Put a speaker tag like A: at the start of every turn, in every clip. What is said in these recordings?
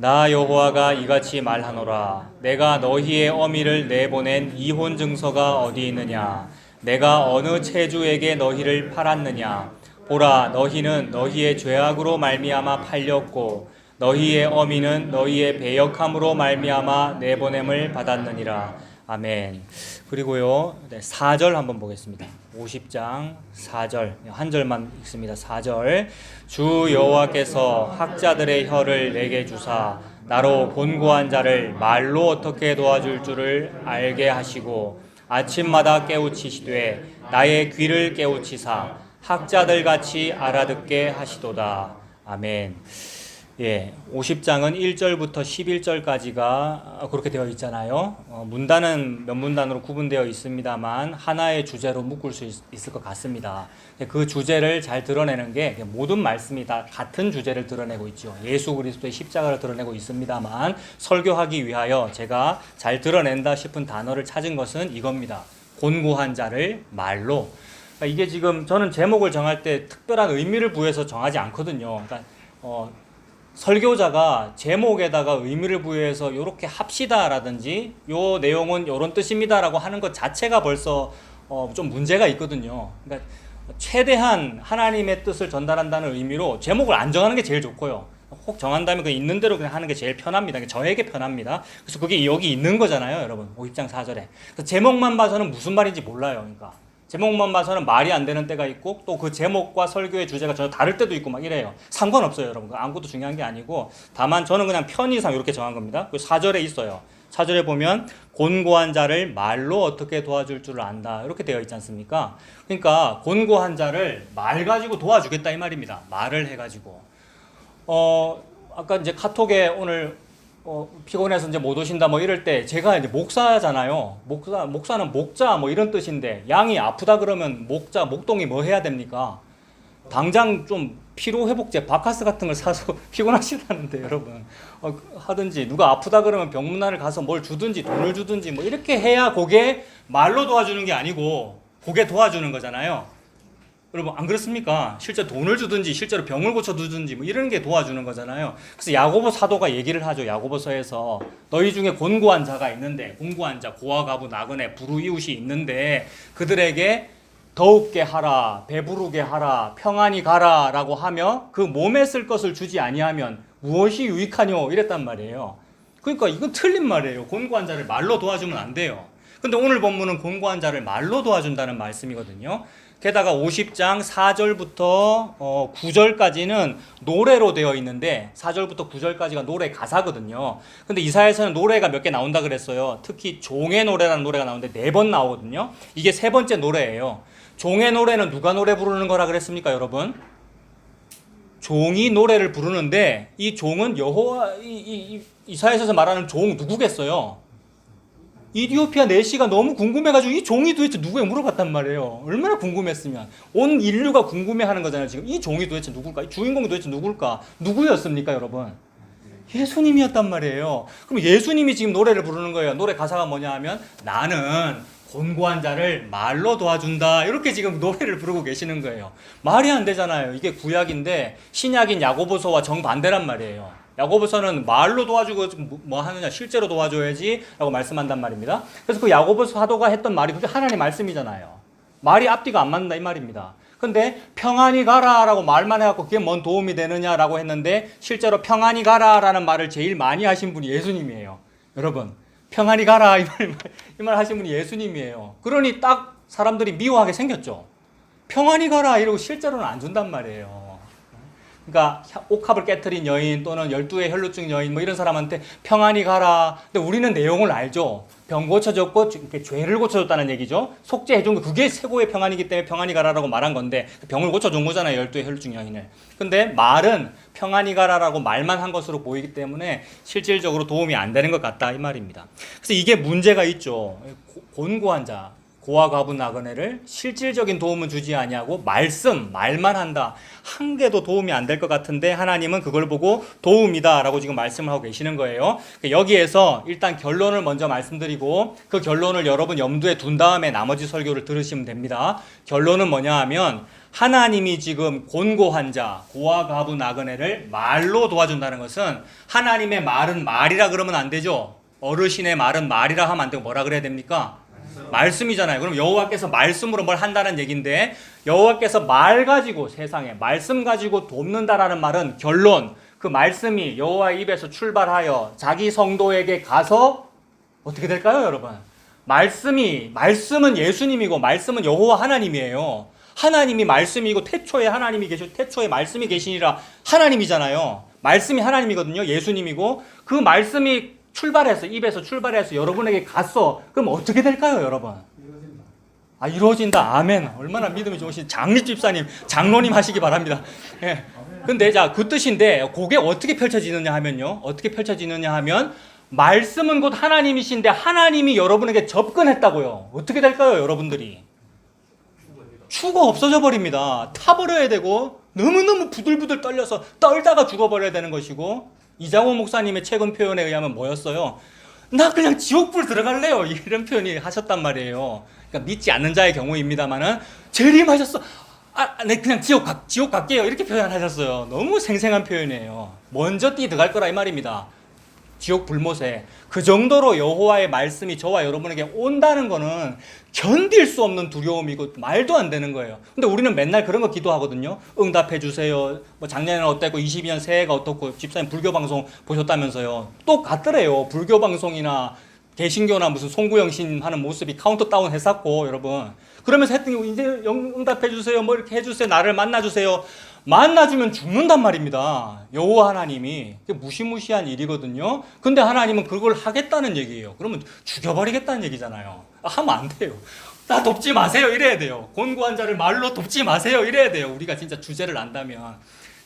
A: 나 여호와가 이같이 말하노라. 내가 너희의 어미를 내보낸 이혼 증서가 어디 있느냐? 내가 어느 체주에게 너희를 팔았느냐? 보라, 너희는 너희의 죄악으로 말미암아 팔렸고 너희의 어미는 너희의 배역함으로 말미암아 내보냄을 받았느니라. 아멘. 그리고요, 4절 한번 보겠습니다. 50장 4절, 한 절만 읽습니다. 4절. 주 여호와께서 학자들의 혀를 내게 주사 나로 곤고한 자를 말로 어떻게 도와줄 줄을 알게 하시고 아침마다 깨우치시되 나의 귀를 깨우치사 학자들 같이 알아듣게 하시도다. 아멘. 예, 50장은 1절부터 11절까지가 그렇게 되어 있잖아요. 문단은 몇 문단으로 구분되어 있습니다만 하나의 주제로 묶을 수 있을 것 같습니다. 그 주제를 잘 드러내는 게 모든 말씀이 다 같은 주제를 드러내고 있죠. 예수 그리스도의 십자가를 드러내고 있습니다만 설교하기 위하여 제가 잘 드러낸다 싶은 단어를 찾은 것은 이겁니다. 곤고한 자를 말로. 그러니까 이게 지금 저는 제목을 정할 때 특별한 의미를 부여해서 정하지 않거든요. 그러니까 설교자가 제목에다가 의미를 부여해서 이렇게 합시다라든지 요 내용은 이런 뜻입니다라고 하는 것 자체가 벌써 좀 문제가 있거든요. 그러니까 최대한 하나님의 뜻을 전달한다는 의미로 제목을 안 정하는 게 제일 좋고요. 혹 정한다면 그 있는 대로 그냥 하는 게 제일 편합니다. 저에게 편합니다. 그래서 그게 여기 있는 거잖아요, 여러분. 50장 4절에. 그래서 제목만 봐서는 무슨 말인지 몰라요. 그러니까 제목만 봐서는 말이 안 되는 때가 있고 또 그 제목과 설교의 주제가 전혀 다를 때도 있고 막 이래요. 상관없어요, 여러분. 아무것도 중요한 게 아니고 다만 저는 그냥 편의상 이렇게 정한 겁니다. 4절에 있어요. 4절에 보면 곤고한 자를 말로 어떻게 도와줄 줄 안다. 이렇게 되어 있지 않습니까? 그러니까 곤고한 자를 말 가지고 도와주겠다 이 말입니다. 말을 해가지고. 아까 이제 카톡에 오늘 피곤해서 이제 못 오신다 뭐 이럴 때 제가 이제 목사잖아요. 목사는 목자 뭐 이런 뜻인데 양이 아프다 그러면 목동이 뭐 해야 됩니까? 당장 좀 피로회복제 바카스 같은 걸 사서 피곤하시다는데 여러분 하든지 누가 아프다 그러면 병문안을 가서 뭘 주든지 돈을 주든지 뭐 이렇게 해야 그게 말로 도와주는 게 아니고 그게 도와주는 거잖아요. 여러분 안 그렇습니까? 실제 돈을 주든지 실제로 병을 고쳐주든지 뭐 이런 게 도와주는 거잖아요. 그래서 야고보 사도가 얘기를 하죠. 야고보서에서 너희 중에 곤고한 자가 있는데 곤고한 자 고아 가부 나그네 불우이웃이 있는데 그들에게 더웁게 하라 배부르게 하라 평안히 가라 라고 하며 그 몸에 쓸 것을 주지 아니하면 무엇이 유익하뇨 이랬단 말이에요. 그러니까 이건 틀린 말이에요. 곤고한 자를 말로 도와주면 안 돼요. 근데 오늘 본문은 곤고한 자를 말로 도와준다는 말씀이거든요. 게다가 50장 4절부터 9절까지는 노래로 되어 있는데 4절부터 9절까지가 노래 가사거든요. 근데 이사야에서는 노래가 몇 개 나온다 그랬어요. 특히 종의 노래라는 노래가 나오는데 4번 나오거든요. 이게 3번째 노래예요. 종의 노래는 누가 노래 부르는 거라 그랬습니까, 여러분? 종이 노래를 부르는데 이 종은 여호와 이사야에서 말하는 종 누구겠어요? 이디오피아 내시가 너무 궁금해가지고 이 종이 도대체 누구에 물어봤단 말이에요. 얼마나 궁금했으면. 온 인류가 궁금해하는 거잖아요. 지금 이 종이 도대체 누굴까? 이 주인공이 도대체 누굴까? 누구였습니까, 여러분? 예수님이었단 말이에요. 그럼 예수님이 지금 노래를 부르는 거예요. 노래 가사가 뭐냐 하면 나는 곤고한 자를 말로 도와준다. 이렇게 지금 노래를 부르고 계시는 거예요. 말이 안 되잖아요. 이게 구약인데 신약인 야고보서와 정반대란 말이에요. 야고보서는 말로 도와주고 뭐 하느냐 실제로 도와줘야지 라고 말씀한단 말입니다. 그래서 그 야고보서 사도가 했던 말이 그게 하나님의 말씀이잖아요. 말이 앞뒤가 안 맞는다 이 말입니다. 근데 평안히 가라 라고 말만 해갖고 그게 뭔 도움이 되느냐라고 했는데 실제로 평안히 가라 라는 말을 제일 많이 하신 분이 예수님이에요. 여러분 평안히 가라 이 말 하신 분이 예수님이에요. 그러니 딱 사람들이 미워하게 생겼죠. 평안히 가라 이러고 실제로는 안 준단 말이에요. 그러니까 옥합을 깨트린 여인 또는 12의 혈루증 여인 뭐 이런 사람한테 평안히 가라. 근데 우리는 내용을 알죠. 병 고쳐줬고 죄를 고쳐줬다는 얘기죠. 속죄해준 거 그게 최고의 평안이기 때문에 평안히 가라라고 말한 건데 병을 고쳐준 거잖아요. 12의 혈루증 여인을. 근데 말은 평안히 가라라고 말만 한 것으로 보이기 때문에 실질적으로 도움이 안 되는 것 같다 이 말입니다. 그래서 이게 문제가 있죠. 곤고한 자. 고아 과부 나그네를 실질적인 도움은 주지 아니하고 말만 한다. 한 개도 도움이 안 될 것 같은데 하나님은 그걸 보고 도움이다 라고 지금 말씀을 하고 계시는 거예요. 여기에서 일단 결론을 먼저 말씀드리고 그 결론을 여러분 염두에 둔 다음에 나머지 설교를 들으시면 됩니다. 결론은 뭐냐 하면 하나님이 지금 곤고한 자, 고아 과부 나그네를 말로 도와준다는 것은 하나님의 말은 말이라 그러면 안 되죠. 어르신의 말은 말이라 하면 안 되고 뭐라 그래야 됩니까? 말씀이잖아요. 그럼 여호와께서 말씀으로 뭘 한다는 얘기인데 여호와께서 말 가지고 세상에 말씀 가지고 돕는다라는 말은 결론 그 말씀이 여호와의 입에서 출발하여 자기 성도에게 가서 어떻게 될까요, 여러분? 말씀은 예수님이고 말씀은 여호와 하나님이에요. 하나님이 말씀이고 태초에 하나님이 계시고 태초에 말씀이 계시니라 하나님이잖아요. 말씀이 하나님이거든요. 예수님이고 그 말씀이 출발해서 입에서 출발해서 여러분에게 갔어. 그럼 어떻게 될까요, 여러분? 이루어진다. 아멘. 얼마나 믿음이 좋으신 장립 집사님, 장로님 하시기 바랍니다. 예. 근데 자, 그 뜻인데 그게 어떻게 펼쳐지느냐 하면요. 어떻게 펼쳐지느냐 하면 말씀은 곧 하나님이신데 하나님이 여러분에게 접근했다고요. 어떻게 될까요, 여러분들이? 추가 없어져 버립니다. 타버려야 되고 너무너무 부들부들 떨려서 떨다가 죽어버려야 되는 것이고 이장호 목사님의 최근 표현에 의하면 뭐였어요? 나 그냥 지옥불 들어갈래요. 이런 표현이 하셨단 말이에요. 그러니까 믿지 않는 자의 경우입니다만은 재림하셨어. 네 그냥 지옥 갈게요. 이렇게 표현하셨어요. 너무 생생한 표현이에요. 먼저 들어갈 거라 이 말입니다. 지옥 불못에 그 정도로 여호와의 말씀이 저와 여러분에게 온다는 거는 견딜 수 없는 두려움이고 말도 안 되는 거예요. 근데 우리는 맨날 그런 거 기도하거든요. 응답해 주세요. 뭐 작년에는 어땠고 22년 새해가 어떻고 집사님 불교 방송 보셨다면서요. 똑같더래요. 불교 방송이나 개신교나 무슨 송구영 신 하는 모습이 카운트다운 했었고 여러분. 그러면서 했더니 이제 응답해 주세요. 뭐 이렇게 해 주세요. 나를 만나 주세요. 만나주면 죽는단 말입니다. 여호와 하나님이. 무시무시한 일이거든요. 근데 하나님은 그걸 하겠다는 얘기예요. 그러면 죽여버리겠다는 얘기잖아요. 하면 안 돼요. 나 돕지 마세요 이래야 돼요. 곤고한 자를 말로 돕지 마세요 이래야 돼요. 우리가 진짜 주제를 안다면.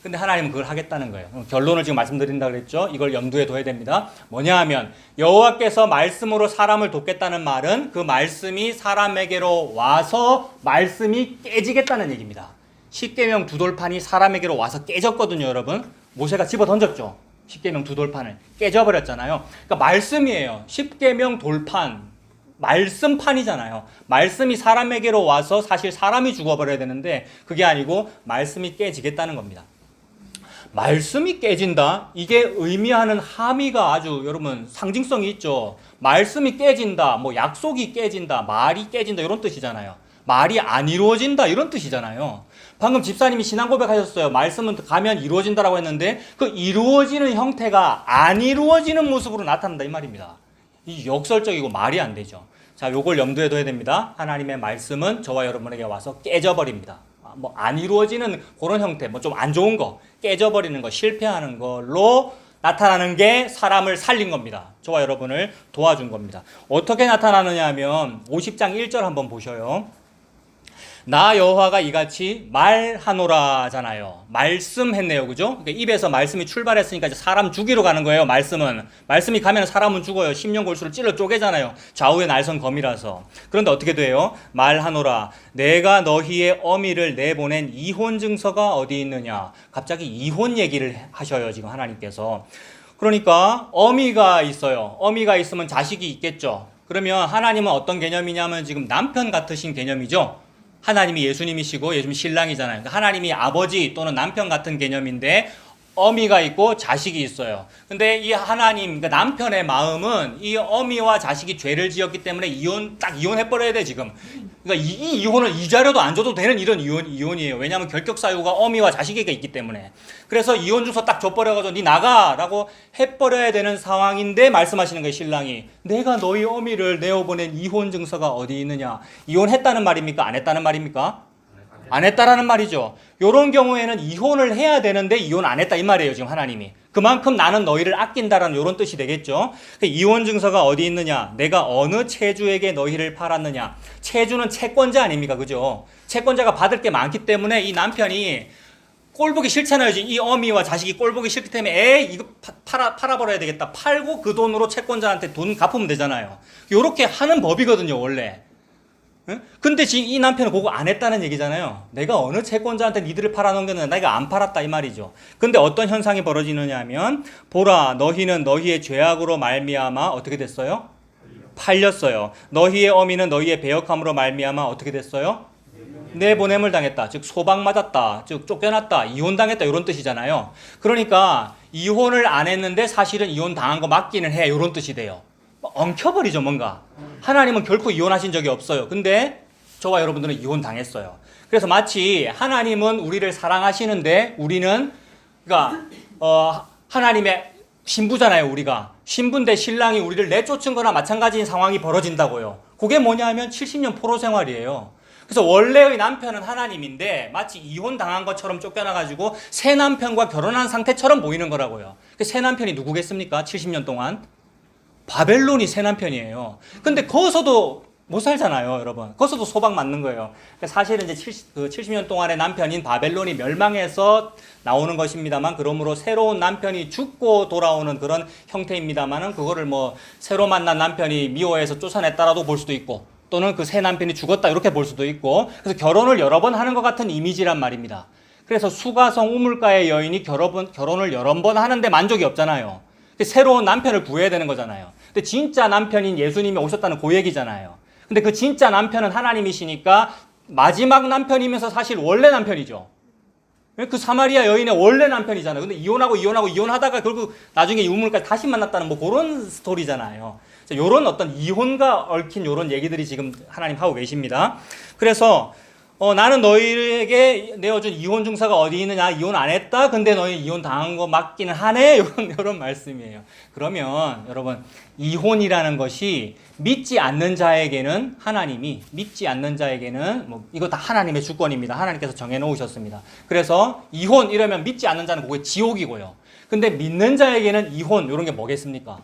A: 근데 하나님은 그걸 하겠다는 거예요. 결론을 지금 말씀드린다 그랬죠. 이걸 염두에 둬야 됩니다. 뭐냐 하면 여호와께서 말씀으로 사람을 돕겠다는 말은 그 말씀이 사람에게로 와서 말씀이 깨지겠다는 얘기입니다. 십계명 두 돌판이 사람에게로 와서 깨졌거든요, 여러분. 모세가 집어 던졌죠. 십계명 두 돌판을 깨져버렸잖아요. 그러니까 말씀이에요. 십계명 돌판, 말씀판이잖아요. 말씀이 사람에게로 와서 사실 사람이 죽어버려야 되는데 그게 아니고 말씀이 깨지겠다는 겁니다. 말씀이 깨진다? 이게 의미하는 함의가 아주 여러분 상징성이 있죠. 말씀이 깨진다, 뭐 약속이 깨진다, 말이 깨진다 이런 뜻이잖아요. 말이 안 이루어진다 이런 뜻이잖아요. 방금 집사님이 신앙 고백하셨어요. 말씀은 가면 이루어진다라고 했는데 그 이루어지는 형태가 안 이루어지는 모습으로 나타난다 이 말입니다. 이 역설적이고 말이 안 되죠. 자, 요걸 염두에 둬야 됩니다. 하나님의 말씀은 저와 여러분에게 와서 깨져버립니다. 뭐 안 이루어지는 그런 형태, 뭐 좀 안 좋은 거, 깨져버리는 거, 실패하는 걸로 나타나는 게 사람을 살린 겁니다. 저와 여러분을 도와준 겁니다. 어떻게 나타나느냐 하면 50장 1절 한번 보셔요. 나 여호와가 이같이 말하노라잖아요. 말씀했네요, 그죠? 그러니까 입에서 말씀이 출발했으니까 이제 사람 죽이러 가는 거예요. 말씀이 가면 사람은 죽어요. 십년골수를 찔러 쪼개잖아요. 좌우의 날선 검이라서. 그런데 어떻게 돼요? 말하노라. 내가 너희의 어미를 내보낸 이혼 증서가 어디 있느냐? 갑자기 이혼 얘기를 하셔요, 지금 하나님께서. 그러니까 어미가 있어요. 어미가 있으면 자식이 있겠죠. 그러면 하나님은 어떤 개념이냐면 지금 남편 같으신 개념이죠. 하나님이 예수님이시고 예수님 신랑이잖아요. 그러니까 하나님이 아버지 또는 남편 같은 개념인데 어미가 있고 자식이 있어요. 근데 이 하나님, 그러니까 남편의 마음은 이 어미와 자식이 죄를 지었기 때문에 이혼해버려야 돼, 지금. 그러니까 이 이혼을 이자료도 안 줘도 되는 이런 이혼이에요. 왜냐하면 결격 사유가 어미와 자식에게 있기 때문에. 그래서 이혼 증서 딱 줘버려가지고 니 나가라고 해버려야 되는 상황인데 말씀하시는 거예요, 신랑이. 내가 너희 어미를 내어보낸 이혼 증서가 어디 있느냐. 이혼했다는 말입니까? 안 했다는 말입니까? 안 했다라는 말이죠. 이런 경우에는 이혼을 해야 되는데 이혼 안 했다 이 말이에요, 지금 하나님이. 그만큼 나는 너희를 아낀다라는 이런 뜻이 되겠죠. 이혼 증서가 어디 있느냐? 내가 어느 채주에게 너희를 팔았느냐? 채주는 채권자 아닙니까, 그죠? 채권자가 받을 게 많기 때문에 이 남편이 꼴보기 싫잖아요. 이 어미와 자식이 꼴보기 싫기 때문에 이거 팔아버려야 되겠다. 팔고 그 돈으로 채권자한테 돈 갚으면 되잖아요. 이렇게 하는 법이거든요, 원래. 응? 근데 지금 이 남편은 그거 안 했다는 얘기잖아요. 내가 어느 채권자한테 니들을 팔아넘겼는데 내가 안 팔았다 이 말이죠. 근데 어떤 현상이 벌어지느냐 하면 보라 너희는 너희의 죄악으로 말미암아 어떻게 됐어요? 팔렸어요. 너희의 어미는 너희의 배역함으로 말미암아 어떻게 됐어요? 내보냄을 당했다. 즉 소방 맞았다. 즉 쫓겨났다. 이혼당했다. 이런 뜻이잖아요. 그러니까 이혼을 안 했는데 사실은 이혼 당한 거 맞기는 해. 이런 뜻이 돼요. 엉켜버리죠 뭔가. 하나님은 결코 이혼하신 적이 없어요. 근데 저와 여러분들은 이혼 당했어요. 그래서 마치 하나님은 우리를 사랑하시는데 우리는 그러니까 하나님의 신부잖아요. 우리가 신부인데 신랑이 우리를 내쫓은 거나 마찬가지인 상황이 벌어진다고요. 그게 뭐냐 하면 70년 포로 생활이에요. 그래서 원래의 남편은 하나님인데 마치 이혼 당한 것처럼 쫓겨나가지고 새 남편과 결혼한 상태처럼 보이는 거라고요. 새 남편이 누구겠습니까? 70년 동안 바벨론이 새 남편이에요. 근데 거기서도 못 살잖아요, 여러분. 거기서도 소방 맞는 거예요. 사실은 이제 70년 동안의 남편인 바벨론이 멸망해서 나오는 것입니다만, 그러므로 새로운 남편이 죽고 돌아오는 그런 형태입니다만은, 그거를 뭐 새로 만난 남편이 미워해서 쫓아냈다라도 볼 수도 있고, 또는 그 새 남편이 죽었다 이렇게 볼 수도 있고, 그래서 결혼을 여러 번 하는 것 같은 이미지란 말입니다. 그래서 수가성 우물가의 여인이 결혼을 여러 번 하는데 만족이 없잖아요. 새로운 남편을 구해야 되는 거잖아요. 근데 진짜 남편인 예수님이 오셨다는 그 얘기잖아요. 근데 그 진짜 남편은 하나님이시니까 마지막 남편이면서 사실 원래 남편이죠. 그 사마리아 여인의 원래 남편이잖아요. 근데 이혼하다가 결국 나중에 이 우물까지 다시 만났다는 뭐 그런 스토리잖아요. 요런 어떤 이혼과 얽힌 요런 얘기들이 지금 하나님 하고 계십니다. 그래서 나는 너희에게 내어준 이혼 중사가 어디 있느냐? 이혼 안 했다? 근데 너희 이혼 당한 거 맞기는 하네? 요런 말씀이에요. 그러면 여러분, 이혼이라는 것이 믿지 않는 자에게는 하나님이, 믿지 않는 자에게는 뭐 이거 다 하나님의 주권입니다. 하나님께서 정해놓으셨습니다. 그래서 이혼 이러면 믿지 않는 자는 그게 지옥이고요. 근데 믿는 자에게는 이혼 요런 게 뭐겠습니까?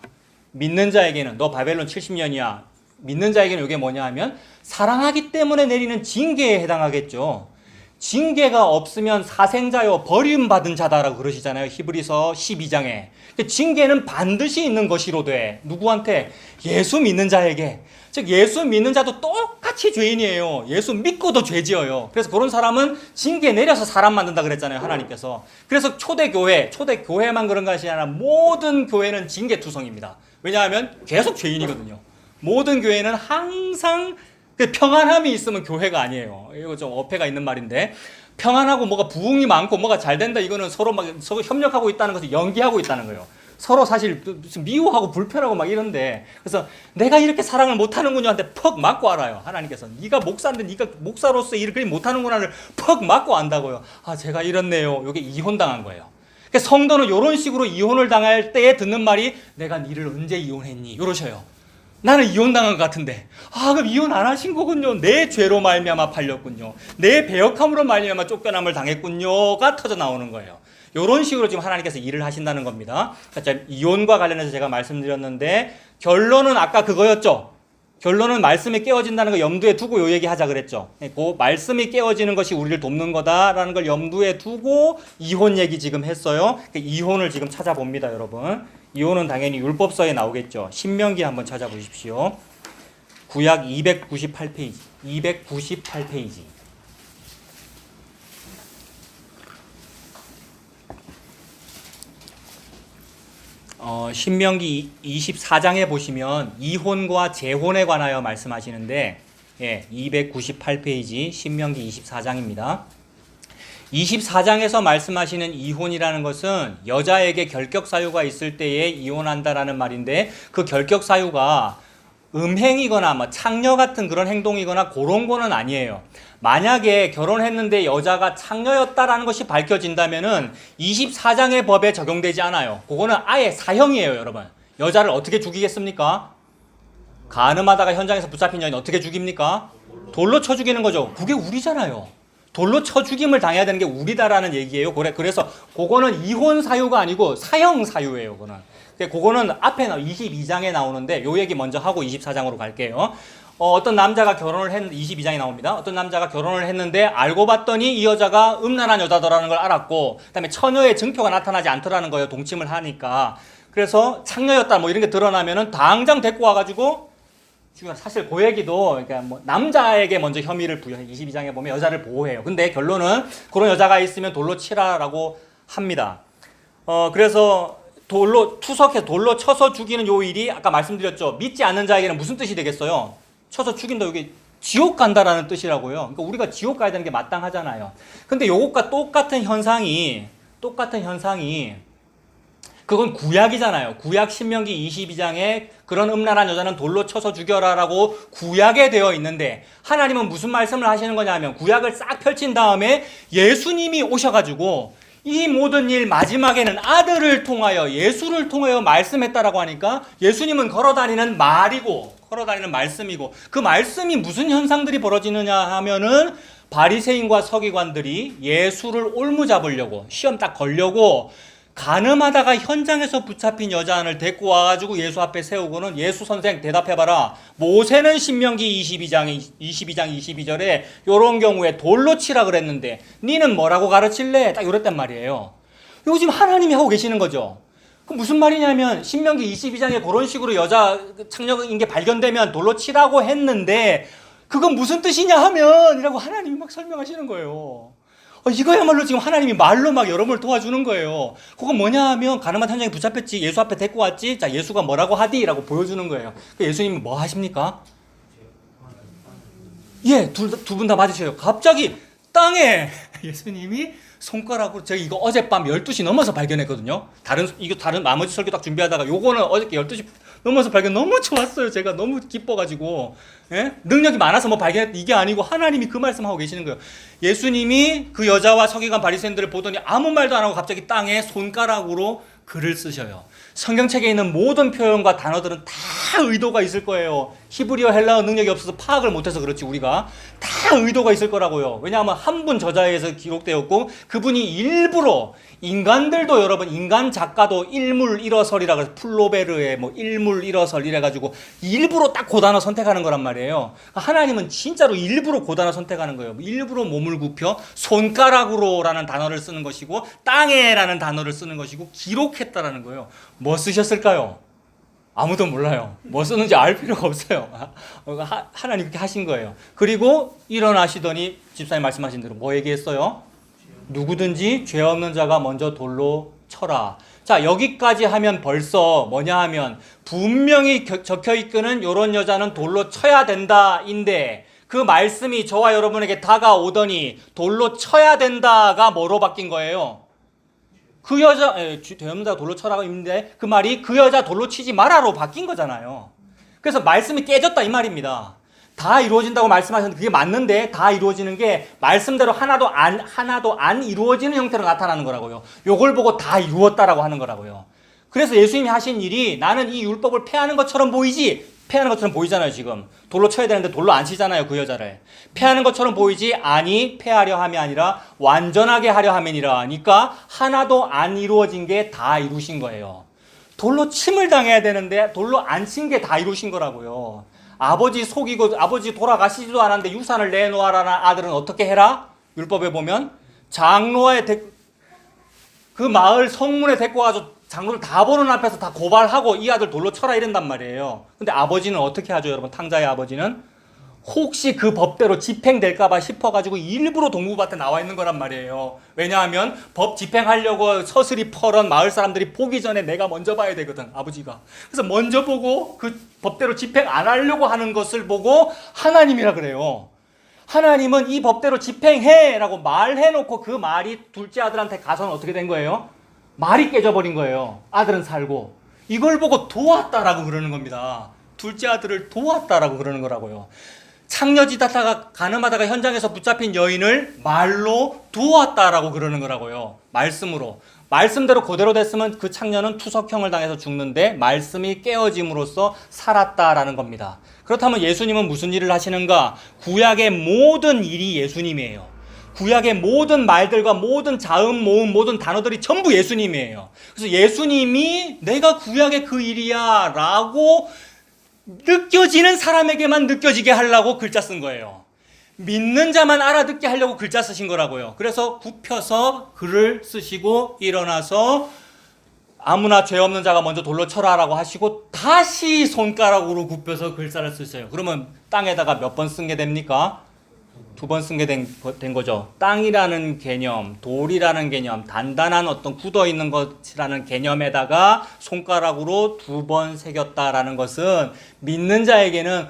A: 믿는 자에게는 너 바벨론 70년이야. 믿는 자에게는 이게 뭐냐 하면 사랑하기 때문에 내리는 징계에 해당하겠죠. 징계가 없으면 사생자요 버림받은 자다라고 그러시잖아요. 히브리서 12장에. 징계는 반드시 있는 것이로 돼. 누구한테? 예수 믿는 자에게. 즉 예수 믿는 자도 똑같이 죄인이에요. 예수 믿고도 죄 지어요. 그래서 그런 사람은 징계 내려서 사람 만든다 그랬잖아요. 하나님께서. 그래서 초대교회만 그런 것이 아니라 모든 교회는 징계투성입니다. 왜냐하면 계속 죄인이거든요. 모든 교회는 항상 평안함이 있으면 교회가 아니에요. 이거 좀 어폐가 있는 말인데, 평안하고 뭐가 부흥이 많고 뭐가 잘 된다, 이거는 서로 협력하고 있다는 것을 연기하고 있다는 거예요. 서로 사실 미워하고 불편하고 막 이런데, 그래서 내가 이렇게 사랑을 못하는군요 한테 퍽 맞고 알아요. 하나님께서 네가 목사인데 네가 목사로서 이렇게 못하는구나를 퍽 맞고 안다고요. 아, 제가 이렇네요. 이게 이혼당한 거예요. 그러니까 성도는 이런 식으로 이혼을 당할 때에 듣는 말이, 내가 니를 언제 이혼했니? 이러셔요. 나는 이혼당한 것 같은데, 그럼 이혼 안 하신 거군요. 내 죄로 말미암아 팔렸군요. 내 배역함으로 말미암아 쫓겨남을 당했군요가 터져 나오는 거예요. 이런 식으로 지금 하나님께서 일을 하신다는 겁니다. 그러니까 이혼과 관련해서 제가 말씀드렸는데, 결론은 아까 그거였죠. 결론은 말씀이 깨어진다는 거 염두에 두고 요 얘기 하자 그랬죠. 그 말씀이 깨어지는 것이 우리를 돕는 거다라는 걸 염두에 두고 이혼 얘기 지금 했어요. 이혼을 지금 찾아봅니다, 여러분. 이혼은 당연히 율법서에 나오겠죠. 신명기 한번 찾아보십시오. 구약 298페이지. 298페이지. 신명기 24장에 보시면 이혼과 재혼에 관하여 말씀하시는데, 298페이지 신명기 24장입니다. 24장에서 말씀하시는 이혼이라는 것은 여자에게 결격 사유가 있을 때에 이혼한다라는 말인데, 그 결격 사유가 음행이거나 뭐 창녀 같은 그런 행동이거나 그런 거는 아니에요. 만약에 결혼했는데 여자가 창녀였다라는 것이 밝혀진다면은 24장의 법에 적용되지 않아요. 그거는 아예 사형이에요, 여러분. 여자를 어떻게 죽이겠습니까? 간음하다가 현장에서 붙잡힌 여인 어떻게 죽입니까? 돌로 쳐 죽이는 거죠. 그게 우리잖아요. 돌로 쳐 죽임을 당해야 되는 게 우리다라는 얘기예요. 그래서 그거는 이혼 사유가 아니고 사형 사유예요. 그거는 앞에 22장에 나오는데 요 얘기 먼저 하고 24장으로 갈게요. 어떤 남자가 결혼을 22장에 나옵니다. 어떤 남자가 결혼을 했는데 알고 봤더니 이 여자가 음란한 여자더라는 걸 알았고, 그다음에 처녀의 증표가 나타나지 않더라는 거예요. 동침을 하니까. 그래서 창녀였다 뭐 이런 게 드러나면은 당장 데리고 와가지고 사실 고얘기도 그러니까 뭐 남자에게 먼저 혐의를 부여해. 22장에 보면 여자를 보호해요. 근데 결론은 그런 여자가 있으면 돌로 치라라고 합니다. 그래서 돌로 쳐서 죽이는 요 일이 아까 말씀드렸죠. 믿지 않는 자에게는 무슨 뜻이 되겠어요? 쳐서 죽인다. 이게 지옥 간다라는 뜻이라고요. 그러니까 우리가 지옥 가야 되는 게 마땅하잖아요. 근데 요것과 똑같은 현상이 그건 구약이잖아요. 구약 신명기 22장에 그런 음란한 여자는 돌로 쳐서 죽여라라고 구약에 되어 있는데 하나님은 무슨 말씀을 하시는 거냐 하면 구약을 싹 펼친 다음에 예수님이 오셔가지고 이 모든 일 마지막에는 아들을 통하여 예수를 통하여 말씀했다라고 하니까 예수님은 걸어다니는 말씀이고 그 말씀이 무슨 현상들이 벌어지느냐 하면은 바리새인과 서기관들이 예수를 올무잡으려고 시험 딱 걸려고 가늠하다가 현장에서 붙잡힌 여자를 데리고 와가지고 예수 앞에 세우고는 예수 선생 대답해봐라. 모세는 신명기 22장 22절에 요런 경우에 돌로 치라 그랬는데 니는 뭐라고 가르칠래? 딱 이랬단 말이에요. 이거 지금 하나님이 하고 계시는 거죠. 그 무슨 말이냐면 신명기 22장에 그런 식으로 여자 창녀인 게 발견되면 돌로 치라고 했는데 그건 무슨 뜻이냐 하면 이라고 하나님이 막 설명하시는 거예요. 이거야말로 지금 하나님이 말로 막 여러분을 도와주는 거예요. 그건 뭐냐 하면 가늠한 현장에 붙잡혔지 예수 앞에 데리고 왔지 자 예수가 뭐라고 하디? 라고 보여주는 거예요. 예수님이 뭐 하십니까? 예, 두 분 다 맞으셔요. 갑자기 땅에 예수님이 손가락으로 제가 이거 어젯밤 12시 넘어서 발견했거든요. 다른 나머지 설교 딱 준비하다가 요거는 어저께 12시 넘어서 발견 너무 좋았어요. 제가 너무 기뻐가지고 예? 능력이 많아서 뭐 발견했다 이게 아니고 하나님이 그 말씀하고 계시는 거예요. 예수님이 그 여자와 서기관 바리새인들을 보더니 아무 말도 안 하고 갑자기 땅에 손가락으로 글을 쓰셔요. 성경책에 있는 모든 표현과 단어들은 다 의도가 있을 거예요. 히브리어 헬라어 능력이 없어서 파악을 못해서 그렇지 우리가 다 의도가 있을 거라고요. 왜냐하면 한 분 저자에 의해서 기록되었고 그분이 일부러 인간들도 여러분 인간 작가도 일물 일어설이라 그래서 플로베르의 뭐 일물 일어설 이래가지고 일부러 딱 그 단어 선택하는 거란 말이에요. 하나님은 진짜로 일부러 그 단어 선택하는 거예요. 일부러 몸을 굽혀 손가락으로라는 단어를 쓰는 것이고 땅에라는 단어를 쓰는 것이고 기록했다라는 거예요. 뭐 쓰셨을까요? 아무도 몰라요. 뭐 쓰는지 알 필요가 없어요. 하나님 그렇게 하신 거예요. 그리고 일어나시더니 집사님 말씀하신 대로 뭐 얘기했어요? 누구든지 죄 없는 자가 먼저 돌로 쳐라. 자, 여기까지 하면 벌써 뭐냐 하면 분명히 적혀 있기는 요런 여자는 돌로 쳐야 된다인데 그 말씀이 저와 여러분에게 다가오더니 돌로 쳐야 된다가 뭐로 바뀐 거예요? 그 여자 죄 없는 자가 돌로 쳐라고 있는데 그 말이 그 여자 돌로 치지 마라로 바뀐 거잖아요. 그래서 말씀이 깨졌다 이 말입니다. 다 이루어진다고 말씀하셨는데 그게 맞는데 다 이루어지는 게 말씀대로 하나도 안 이루어지는 형태로 나타나는 거라고요. 요걸 보고 다 이루었다라고 하는 거라고요. 그래서 예수님이 하신 일이 나는 이 율법을 폐하는 것처럼 보이지 폐하는 것처럼 보이잖아요. 지금 돌로 쳐야 되는데 돌로 안 치잖아요. 그 여자를 폐하는 것처럼 보이지 아니 폐하려 함이 아니라 완전하게 하려 함이니라 하니까 하나도 안 이루어진 게 다 이루신 거예요. 돌로 침을 당해야 되는데 돌로 안 친 게 다 이루신 거라고요. 아버지 속이고 아버지 돌아가시지도 않았는데 유산을 내놓아라는 아들은 어떻게 해라? 율법에 보면 장로의 그 마을 성문에 데리고 와서 장로를 다 보는 앞에서 다 고발하고 이 아들 돌로 쳐라 이런단 말이에요. 근데 아버지는 어떻게 하죠 여러분? 탕자의 아버지는 혹시 그 법대로 집행될까봐 싶어가지고 일부러 동무밭에 나와 있는 거란 말이에요. 왜냐하면 법 집행하려고 서슬이 펄은 마을 사람들이 보기 전에 내가 먼저 봐야 되거든 아버지가. 그래서 먼저 보고 그 법대로 집행 안 하려고 하는 것을 보고 하나님이라 그래요. 하나님은 이 법대로 집행해 라고 말해놓고 그 말이 둘째 아들한테 가서는 어떻게 된 거예요? 말이 깨져버린 거예요. 아들은 살고 이걸 보고 도왔다라고 그러는 겁니다. 둘째 아들을 도왔다라고 그러는 거라고요. 창녀짓하다가 가늠하다가 현장에서 붙잡힌 여인을 말로 도왔다라고 그러는 거라고요. 말씀으로. 말씀대로 그대로 됐으면 그 창녀는 투석형을 당해서 죽는데 말씀이 깨어짐으로써 살았다라는 겁니다. 그렇다면 예수님은 무슨 일을 하시는가? 구약의 모든 일이 예수님이에요. 구약의 모든 말들과 모든 자음, 모음, 모든 단어들이 전부 예수님이에요. 그래서 예수님이 내가 구약의 그 일이야 라고 느껴지는 사람에게만 느껴지게 하려고 글자 쓴 거예요. 믿는 자만 알아듣게 하려고 글자 쓰신 거라고요. 그래서 굽혀서 글을 쓰시고 일어나서 아무나 죄 없는 자가 먼저 돌로 쳐라라고 하시고 다시 손가락으로 굽혀서 글자를 쓰세요. 그러면 땅에다가 몇 번 쓴 게 됩니까? 2번 쓴 게 된 거죠. 땅이라는 개념, 돌이라는 개념, 단단한 어떤 굳어 있는 것이라는 개념에다가 손가락으로 2번 새겼다라는 것은 믿는 자에게는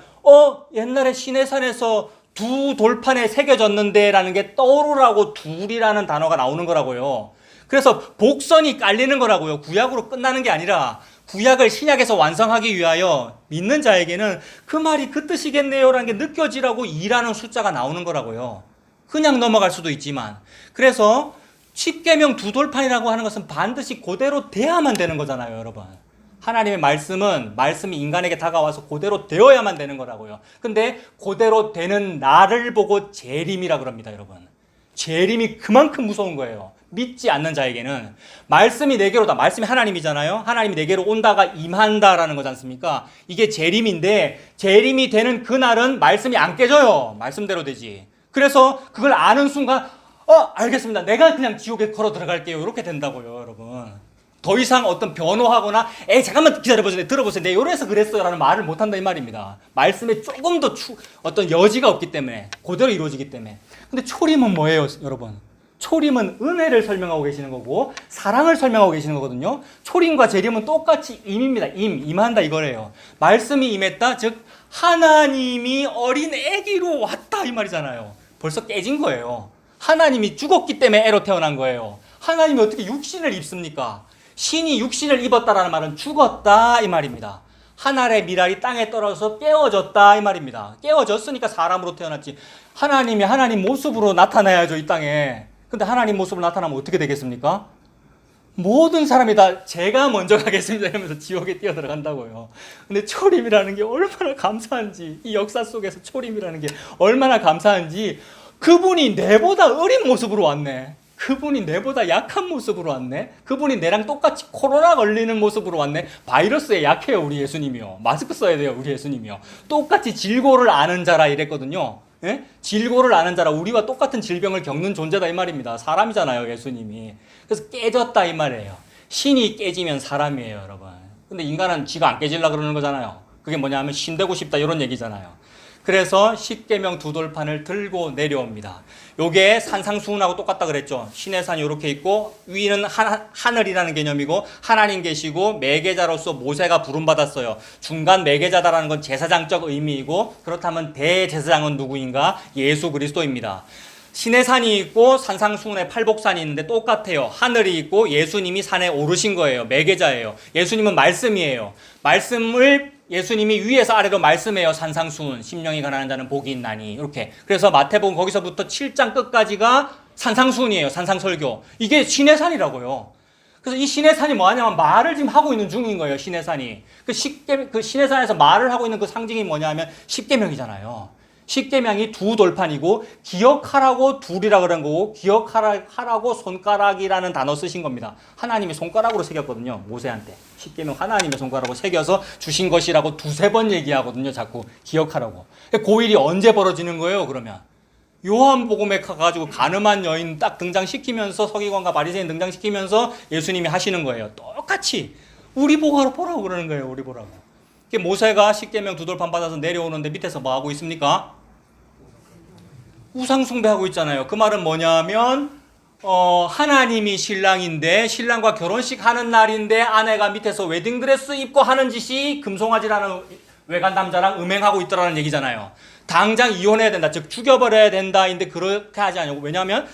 A: 옛날에 시내산에서 두 돌판에 새겨졌는데 라는 게 떠오르라고 둘이라는 단어가 나오는 거라고요. 그래서 복선이 깔리는 거라고요. 구약으로 끝나는 게 아니라 구약을 신약에서 완성하기 위하여 믿는 자에게는 그 말이 그 뜻이겠네요라는 게 느껴지라고 2라는 숫자가 나오는 거라고요. 그냥 넘어갈 수도 있지만. 그래서 십계명 두 돌판이라고 하는 것은 반드시 그대로 돼야만 되는 거잖아요, 여러분. 하나님의 말씀이 인간에게 다가와서 그대로 되어야만 되는 거라고요. 근데 그대로 되는 나를 보고 재림이라 그럽니다, 여러분. 재림이 그만큼 무서운 거예요. 믿지 않는 자에게는. 말씀이 내게로다. 말씀이 하나님이잖아요. 하나님이 내게로 온다가 임한다라는 거지 않습니까? 이게 재림인데 재림이 되는 그날은 말씀이 안 깨져요. 말씀대로 되지. 그래서 그걸 아는 순간 알겠습니다. 내가 그냥 지옥에 걸어 들어갈게요. 이렇게 된다고요, 여러분. 더 이상 어떤 변호하거나 잠깐만 기다려보세요. 들어보세요. 내가 이래서 그랬어요 라는 말을 못한다 이 말입니다. 말씀에 조금 더 어떤 여지가 없기 때문에 그대로 이루어지기 때문에. 근데 초림은 뭐예요, 여러분? 초림은 은혜를 설명하고 계시는 거고 사랑을 설명하고 계시는 거거든요. 초림과 재림은 똑같이 임입니다. 임한다 이거래요. 말씀이 임했다, 즉 하나님이 어린 아기로 왔다 이 말이잖아요. 벌써 깨진 거예요. 하나님이 죽었기 때문에 애로 태어난 거예요. 하나님이 어떻게 육신을 입습니까? 신이 육신을 입었다라는 말은 죽었다 이 말입니다. 하늘의 미랄이 땅에 떨어져서 깨어졌다 이 말입니다. 깨어졌으니까 사람으로 태어났지. 하나님이 하나님 모습으로 나타나야죠, 이 땅에. 근데 하나님 모습으로 나타나면 어떻게 되겠습니까? 모든 사람이 다 제가 먼저 가겠습니다 이러면서 지옥에 뛰어들어간다고요. 근데 초림이라는 게 얼마나 감사한지, 이 역사 속에서 초림이라는 게 얼마나 감사한지, 그분이 내보다 어린 모습으로 왔네. 그분이 내보다 약한 모습으로 왔네. 그분이 내랑 똑같이 코로나 걸리는 모습으로 왔네. 바이러스에 약해요, 우리 예수님이요. 마스크 써야 돼요, 우리 예수님이요. 똑같이 질고를 아는 자라 이랬거든요. 예? 질고를 아는 자라, 우리와 똑같은 질병을 겪는 존재다 이 말입니다. 사람이잖아요, 예수님이. 그래서 깨졌다 이 말이에요. 신이 깨지면 사람이에요, 여러분. 근데 인간은 지가 안 깨질라 그러는 거잖아요. 그게 뭐냐면 신되고 싶다 이런 얘기잖아요. 그래서 십계명 두 돌판을 들고 내려옵니다. 요게 산상수훈하고 똑같다 그랬죠. 신의 산이 이렇게 있고 위는 하늘이라는 개념이고 하나님 계시고 매개자로서 모세가 부름받았어요. 중간 매개자다라는 건 제사장적 의미이고, 그렇다면 대제사장은 누구인가? 예수 그리스도입니다. 신의 산이 있고 산상수훈의 팔복산이 있는데 똑같아요. 하늘이 있고 예수님이 산에 오르신 거예요. 매개자예요. 예수님은 말씀이에요. 말씀을 예수님이 위에서 아래로 말씀해요. 산상수훈, 심령이 가난한 자는 복이 있나니, 이렇게. 그래서 마태복음 거기서부터 7장 끝까지가 산상수훈이에요. 산상설교. 이게 신의 산이라고요. 그래서 이 신의 산이 뭐하냐면 말을 지금 하고 있는 중인 거예요. 신의 산이. 그 신의 산에서 말을 하고 있는 그 상징이 뭐냐면 십계명이잖아요. 십계명이 두 돌판이고 기억하라고 둘이라 그런 거고 기억하라고 손가락이라는 단어 쓰신 겁니다. 하나님이 손가락으로 새겼거든요, 모세한테. 십계명 하나님의 손가락으로 새겨서 주신 것이라고 2-3번 얘기하거든요, 자꾸 기억하라고. 그 일이 언제 벌어지는 거예요, 그러면? 요한복음에 가가지고 가늠한 여인 딱 등장시키면서, 서기관과 바리새인 등장시키면서 예수님이 하시는 거예요. 똑같이 우리 보라고 그러는 거예요, 우리 보라고. 모세가 십계명 두 돌판 받아서 내려오는데 밑에서 뭐 하고 있습니까? 우상 숭배하고 있잖아요. 그 말은 뭐냐면 하나님이 신랑인데, 신랑과 결혼식 하는 날인데 아내가 밑에서 웨딩드레스 입고 하는 짓이 금송아지라는 외간 남자랑 음행하고 있더라는 얘기잖아요. 당장 이혼해야 된다, 즉 죽여버려야 된다인데 그렇게 하지 않냐고. 왜냐하면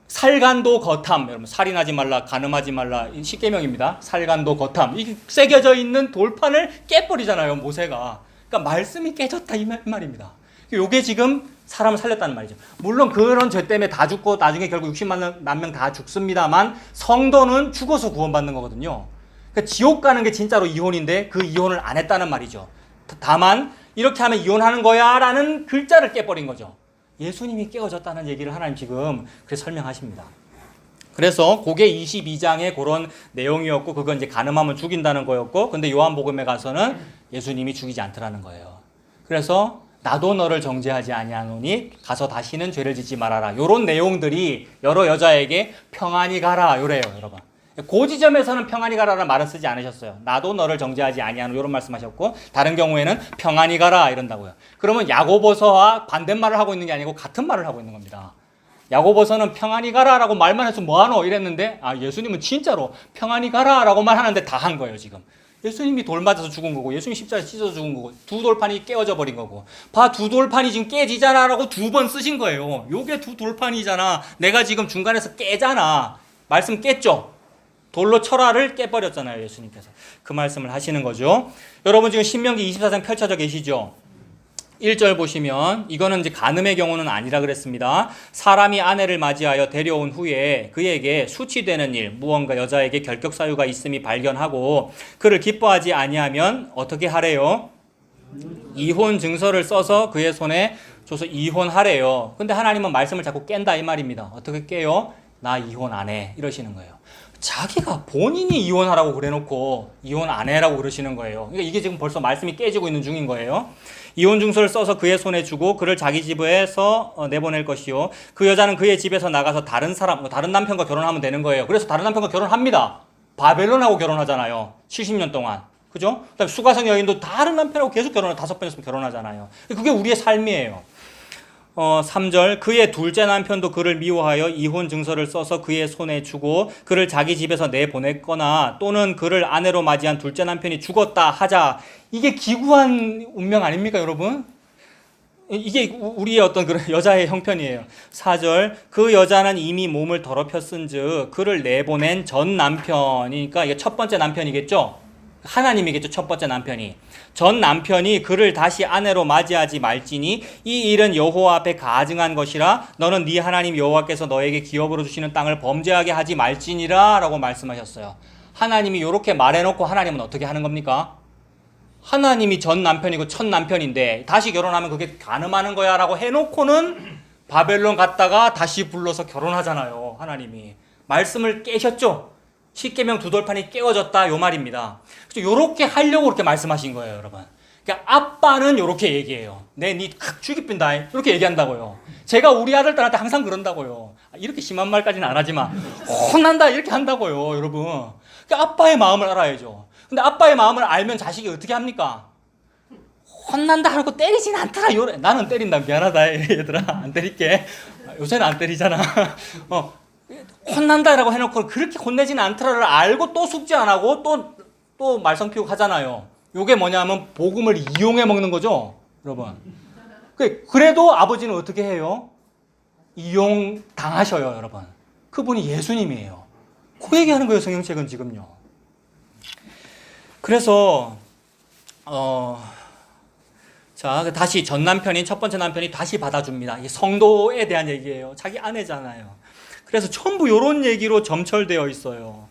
A: 살간도 거탐, 여러분 살인하지 말라, 간음하지 말라, 십계명입니다. 살간도 거탐, 이 새겨져 있는 돌판을 깨버리잖아요, 모세가. 그러니까 말씀이 깨졌다 이 말입니다. 이게 지금 사람을 살렸다는 말이죠. 물론 그런 죄 때문에 다 죽고 나중에 결국 60만 명 다 죽습니다만 성도는 죽어서 구원받는 거거든요. 그러니까 지옥 가는 게 진짜로 이혼인데 그 이혼을 안 했다는 말이죠. 다만 이렇게 하면 이혼하는 거야 라는 글자를 깨버린 거죠. 예수님이 깨어졌다는 얘기를 하나님 지금 그렇게 설명하십니다. 그래서 그게 22장의 그런 내용이었고, 그건 이제 간음하면 죽인다는 거였고, 근데 요한복음에 가서는 예수님이 죽이지 않더라는 거예요. 그래서 나도 너를 정죄하지 아니하노니 가서 다시는 죄를 짓지 말아라. 요런 내용들이 여러 여자에게 평안히 가라 요래요, 여러분. 그 지점에서는 평안히 가라라는 말은 쓰지 않으셨어요. 나도 너를 정죄하지 아니하노 이런 말씀하셨고 다른 경우에는 평안히 가라 이런다고요. 그러면 야고보서와 반대말을 하고 있는 게 아니고 같은 말을 하고 있는 겁니다. 야고보서는 평안히 가라라고 말만 해서 뭐하노 이랬는데 예수님은 진짜로 평안히 가라라고 말하는데 다 한 거예요 지금. 예수님이 돌 맞아서 죽은 거고 예수님 십자가에 찢어서 죽은 거고 두 돌판이 깨어져 버린 거고 두 돌판이 지금 깨지잖아 라고 두 번 쓰신 거예요. 요게 두 돌판이잖아. 내가 지금 중간에서 깨잖아. 말씀 깼죠? 돌로 철화를 깨버렸잖아요 예수님께서. 그 말씀을 하시는 거죠. 여러분 지금 신명기 24장 펼쳐져 계시죠? 1절 보시면 이거는 이제 간음의 경우는 아니라 그랬습니다. 사람이 아내를 맞이하여 데려온 후에 그에게 수치되는 일, 무언가 여자에게 결격 사유가 있음이 발견하고 그를 기뻐하지 아니하면 어떻게 하래요? 이혼 증서를 써서 그의 손에 줘서 이혼하래요. 근데 하나님은 말씀을 자꾸 깬다 이 말입니다. 어떻게 깨요? 나 이혼 안 해 이러시는 거예요. 자기가 본인이 이혼하라고 그래놓고 이혼 안 해라고 그러시는 거예요. 그러니까 이게 지금 벌써 말씀이 깨지고 있는 중인 거예요. 이혼 증서를 써서 그의 손에 주고 그를 자기 집에서 내보낼 것이요. 그 여자는 그의 집에서 나가서 다른 남편과 결혼하면 되는 거예요. 그래서 다른 남편과 결혼합니다. 바벨론하고 결혼하잖아요. 70년 동안. 그죠? 그다음에 수가성 여인도 다른 남편하고 계속 5번이었으면 결혼하잖아요. 그게 우리의 삶이에요. 3절 그의 둘째 남편도 그를 미워하여 이혼 증서를 써서 그의 손에 주고 그를 자기 집에서 내보냈거나 또는 그를 아내로 맞이한 둘째 남편이 죽었다 하자. 이게 기구한 운명 아닙니까 여러분? 이게 우리의 어떤 그런 여자의 형편이에요. 4절 그 여자는 이미 몸을 더럽혔은즉 그를 내보낸 전 남편이니까 이게 첫 번째 남편이겠죠? 하나님이겠죠. 첫 번째 남편이. 전 남편이 그를 다시 아내로 맞이하지 말지니 이 일은 여호와 앞에 가증한 것이라 너는 네 하나님 여호와께서 너에게 기업으로 주시는 땅을 범죄하게 하지 말지니라 라고 말씀하셨어요. 하나님이 이렇게 말해놓고 하나님은 어떻게 하는 겁니까? 하나님이 전 남편이고 첫 남편인데 다시 결혼하면 그게 가늠하는 거야 라고 해놓고는 바벨론 갔다가 다시 불러서 결혼하잖아요. 하나님이. 말씀을 깨셨죠? 십계명 두 돌판이 깨어졌다 요 말입니다. 요렇게 하려고 그렇게 말씀하신 거예요, 여러분. 그러니까 아빠는 요렇게 얘기해요. 니 죽이빈다 이렇게 얘기한다고요. 제가 우리 아들들한테 항상 그런다고요. 이렇게 심한 말까지는 안 하지만 혼난다 이렇게 한다고요, 여러분. 그러니까 아빠의 마음을 알아야죠. 근데 아빠의 마음을 알면 자식이 어떻게 합니까? 혼난다 하고 때리진 않더라. 나는 때린다. 미안하다 얘들아. 안 때릴게. 요새는 안 때리잖아. 혼난다라고 해놓고 그렇게 혼내지는 않더라를 알고 또 숙제 안 하고 또 말썽 피우고 하잖아요. 요게 뭐냐면 복음을 이용해 먹는 거죠, 여러분. 그래도 아버지는 어떻게 해요? 이용 당하셔요, 여러분. 그분이 예수님이에요. 그 얘기하는 거예요, 성경책은 지금요. 그래서 자 다시 전 남편인 첫 번째 남편이 다시 받아줍니다. 이 성도에 대한 얘기예요. 자기 아내잖아요. 그래서 전부 이런 얘기로 점철되어 있어요.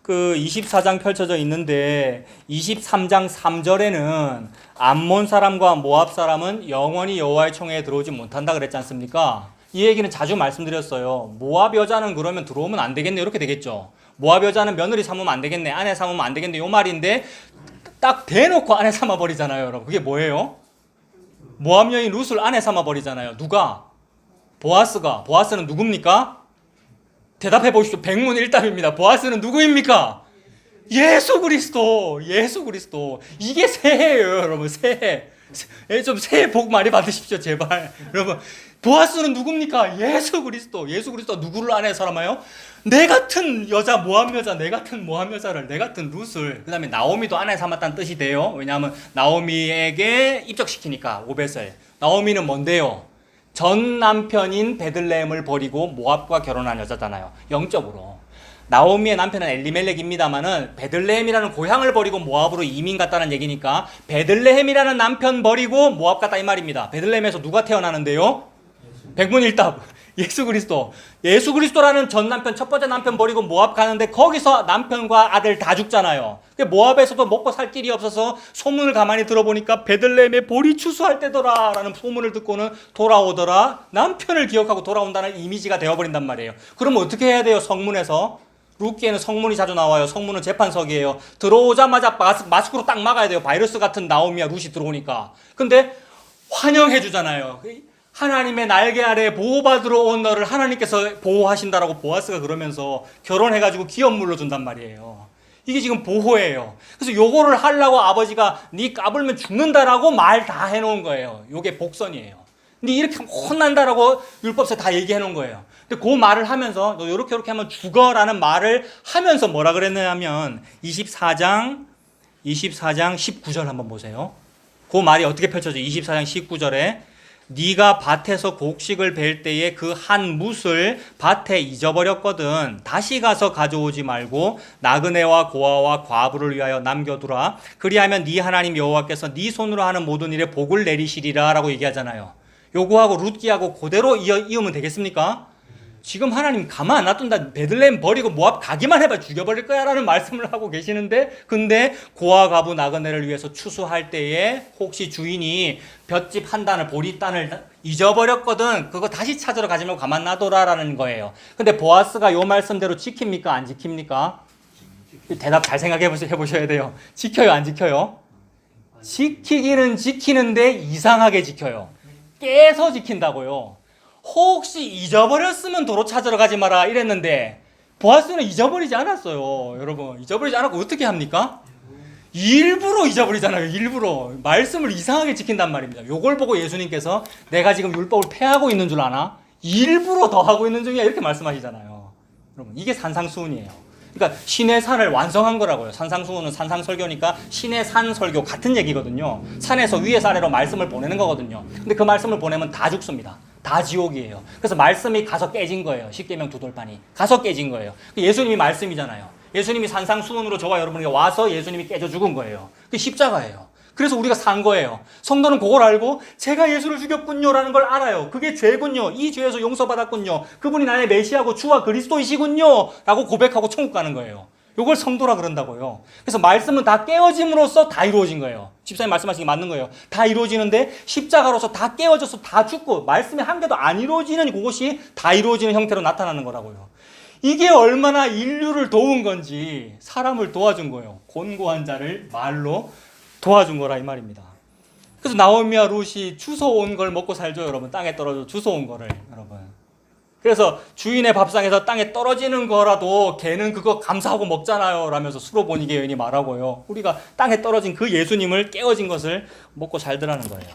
A: 그 24장 펼쳐져 있는데 23장 3절에는 암몬 사람과 모압 사람은 영원히 여호와의 총회에 들어오지 못한다 그랬지 않습니까? 이 얘기는 자주 말씀드렸어요. 모압 여자는 그러면 들어오면 안 되겠네 이렇게 되겠죠. 모압 여자는 며느리 삼으면 안 되겠네, 아내 삼으면 안 되겠네 요 말인데 딱 대놓고 아내 삼아 버리잖아요, 여러분. 그게 뭐예요? 모압 여인 룻을 아내 삼아 버리잖아요. 누가? 보아스가. 보아스는 누굽니까? 대답해 보십시오. 백문일답입니다. 보아스는 누구입니까? 예수 그리스도. 예수 그리스도. 이게 새해예요, 여러분. 새해. 좀 새해 복 많이 받으십시오, 제발. 여러분, 보아스는 누굽니까? 예수 그리스도. 예수 그리스도 누구를 아내 사람아요? 내 같은 여자, 모압 여자, 내 같은 모압 여자를, 내 같은 룻을. 그 다음에 나오미도 아내 삼았다는 뜻이 돼요. 왜냐하면 나오미에게 입적시키니까 오벳을. 나오미는 뭔데요? 전 남편인 베들레헴을 버리고 모압과 결혼한 여자잖아요. 영적으로. 나오미의 남편은 엘리멜렉입니다만은 베들레헴이라는 고향을 버리고 모압으로 이민 갔다는 얘기니까 베들레헴이라는 남편 버리고 모압 갔다 이 말입니다. 베들레헴에서 누가 태어나는데요? 백문일답. 예수 그리스도. 예수 그리스도라는 전 남편, 첫 번째 남편 버리고 모압 가는데 거기서 남편과 아들 다 죽잖아요. 모압에서도 먹고 살 길이 없어서 소문을 가만히 들어보니까 베들레헴에 보리 추수할 때더라 라는 소문을 듣고는 돌아오더라. 남편을 기억하고 돌아온다는 이미지가 되어버린단 말이에요. 그러면 어떻게 해야 돼요? 성문에서. 룻기에는 성문이 자주 나와요. 성문은 재판석이에요. 들어오자마자 마스크로 딱 막아야 돼요. 바이러스 같은 나오미와 룻이 들어오니까. 근데 환영해 주잖아요. 하나님의 날개 아래 보호받으러 온 너를 하나님께서 보호하신다라고 보아스가 그러면서 결혼해가지고 기업 물려준단 말이에요. 이게 지금 보호예요. 그래서 요거를 하려고 아버지가 네 까불면 죽는다라고 말 다 해놓은 거예요. 요게 복선이에요. 네 이렇게 하면 혼난다라고 율법서 다 얘기해 놓은 거예요. 근데 그 말을 하면서 너 요렇게 하면 죽어라는 말을 하면서 뭐라 그랬냐면 24장 19절 한번 보세요. 그 말이 어떻게 펼쳐져요? 24장 19절에 네가 밭에서 곡식을 벨 때에 그 한 뭇을 밭에 잊어버렸거든. 다시 가서 가져오지 말고 나그네와 고아와 과부를 위하여 남겨두라. 그리하면 네 하나님 여호와께서 네 손으로 하는 모든 일에 복을 내리시리라 라고 얘기하잖아요. 요거하고 룻기하고 그대로 이으면 되겠습니까? 지금 하나님 가만 안 놔둔다. 베들레헴 버리고 모압 가기만 해봐 죽여버릴 거야 라는 말씀을 하고 계시는데, 근데 고아 과부 나그네를 위해서 추수할 때에 혹시 주인이 볏짚 한 단을 보리단을 잊어버렸거든. 그거 다시 찾으러 가지 말고 가만 놔둬라라는 거예요. 근데 보아스가 요 말씀대로 지킵니까 안 지킵니까? 대답 잘 생각해 보셔야 돼요. 지켜요 안 지켜요? 지키기는 지키는데 이상하게 지켜요. 깨서 지킨다고요. 혹시 잊어버렸으면 도로 찾으러 가지 마라 이랬는데 보아스는 잊어버리지 않았어요. 여러분 잊어버리지 않았고 어떻게 합니까? 일부러 잊어버리잖아요. 일부러 말씀을 이상하게 지킨단 말입니다. 요걸 보고 예수님께서 내가 지금 율법을 폐하고 있는 줄 아나? 일부러 더 하고 있는 중이야 이렇게 말씀하시잖아요. 여러분 이게 산상수훈이에요. 그러니까 신의 산을 완성한 거라고요. 산상수훈은 산상설교니까 신의 산 설교 같은 얘기거든요. 산에서 위에서 아래로 말씀을 보내는 거거든요. 근데 그 말씀을 보내면 다 죽습니다. 다 지옥이에요. 그래서 말씀이 가서 깨진 거예요. 십계명 두 돌판이 가서 깨진 거예요. 예수님이 말씀이잖아요. 예수님이 산상수훈으로 저와 여러분에게 와서 예수님이 깨져 죽은 거예요. 그게 십자가예요. 그래서 우리가 산 거예요. 성도는 그걸 알고 제가 예수를 죽였군요라는 걸 알아요. 그게 죄군요. 이 죄에서 용서받았군요. 그분이 나의 메시아고 주와 그리스도이시군요 라고 고백하고 천국 가는 거예요. 이걸 성도라 그런다고요. 그래서 말씀은 다 깨어짐으로써 다 이루어진 거예요. 집사님 말씀하신 게 맞는 거예요. 다 이루어지는데 십자가로서 다 깨어져서 다 죽고 말씀이 한 개도 안 이루어지는 그것이 다 이루어지는 형태로 나타나는 거라고요. 이게 얼마나 인류를 도운 건지 사람을 도와준 거예요. 곤고한 자를 말로 도와준 거라 이 말입니다. 그래서 나오미와 룻이 주워온 걸 먹고 살죠. 여러분 땅에 떨어져 주워온 거를 여러분. 그래서 주인의 밥상에서 땅에 떨어지는 거라도 걔는 그거 감사하고 먹잖아요 라면서 수로보니게 여인이 말하고요. 우리가 땅에 떨어진 그 예수님을 깨어진 것을 먹고 살더라는 거예요.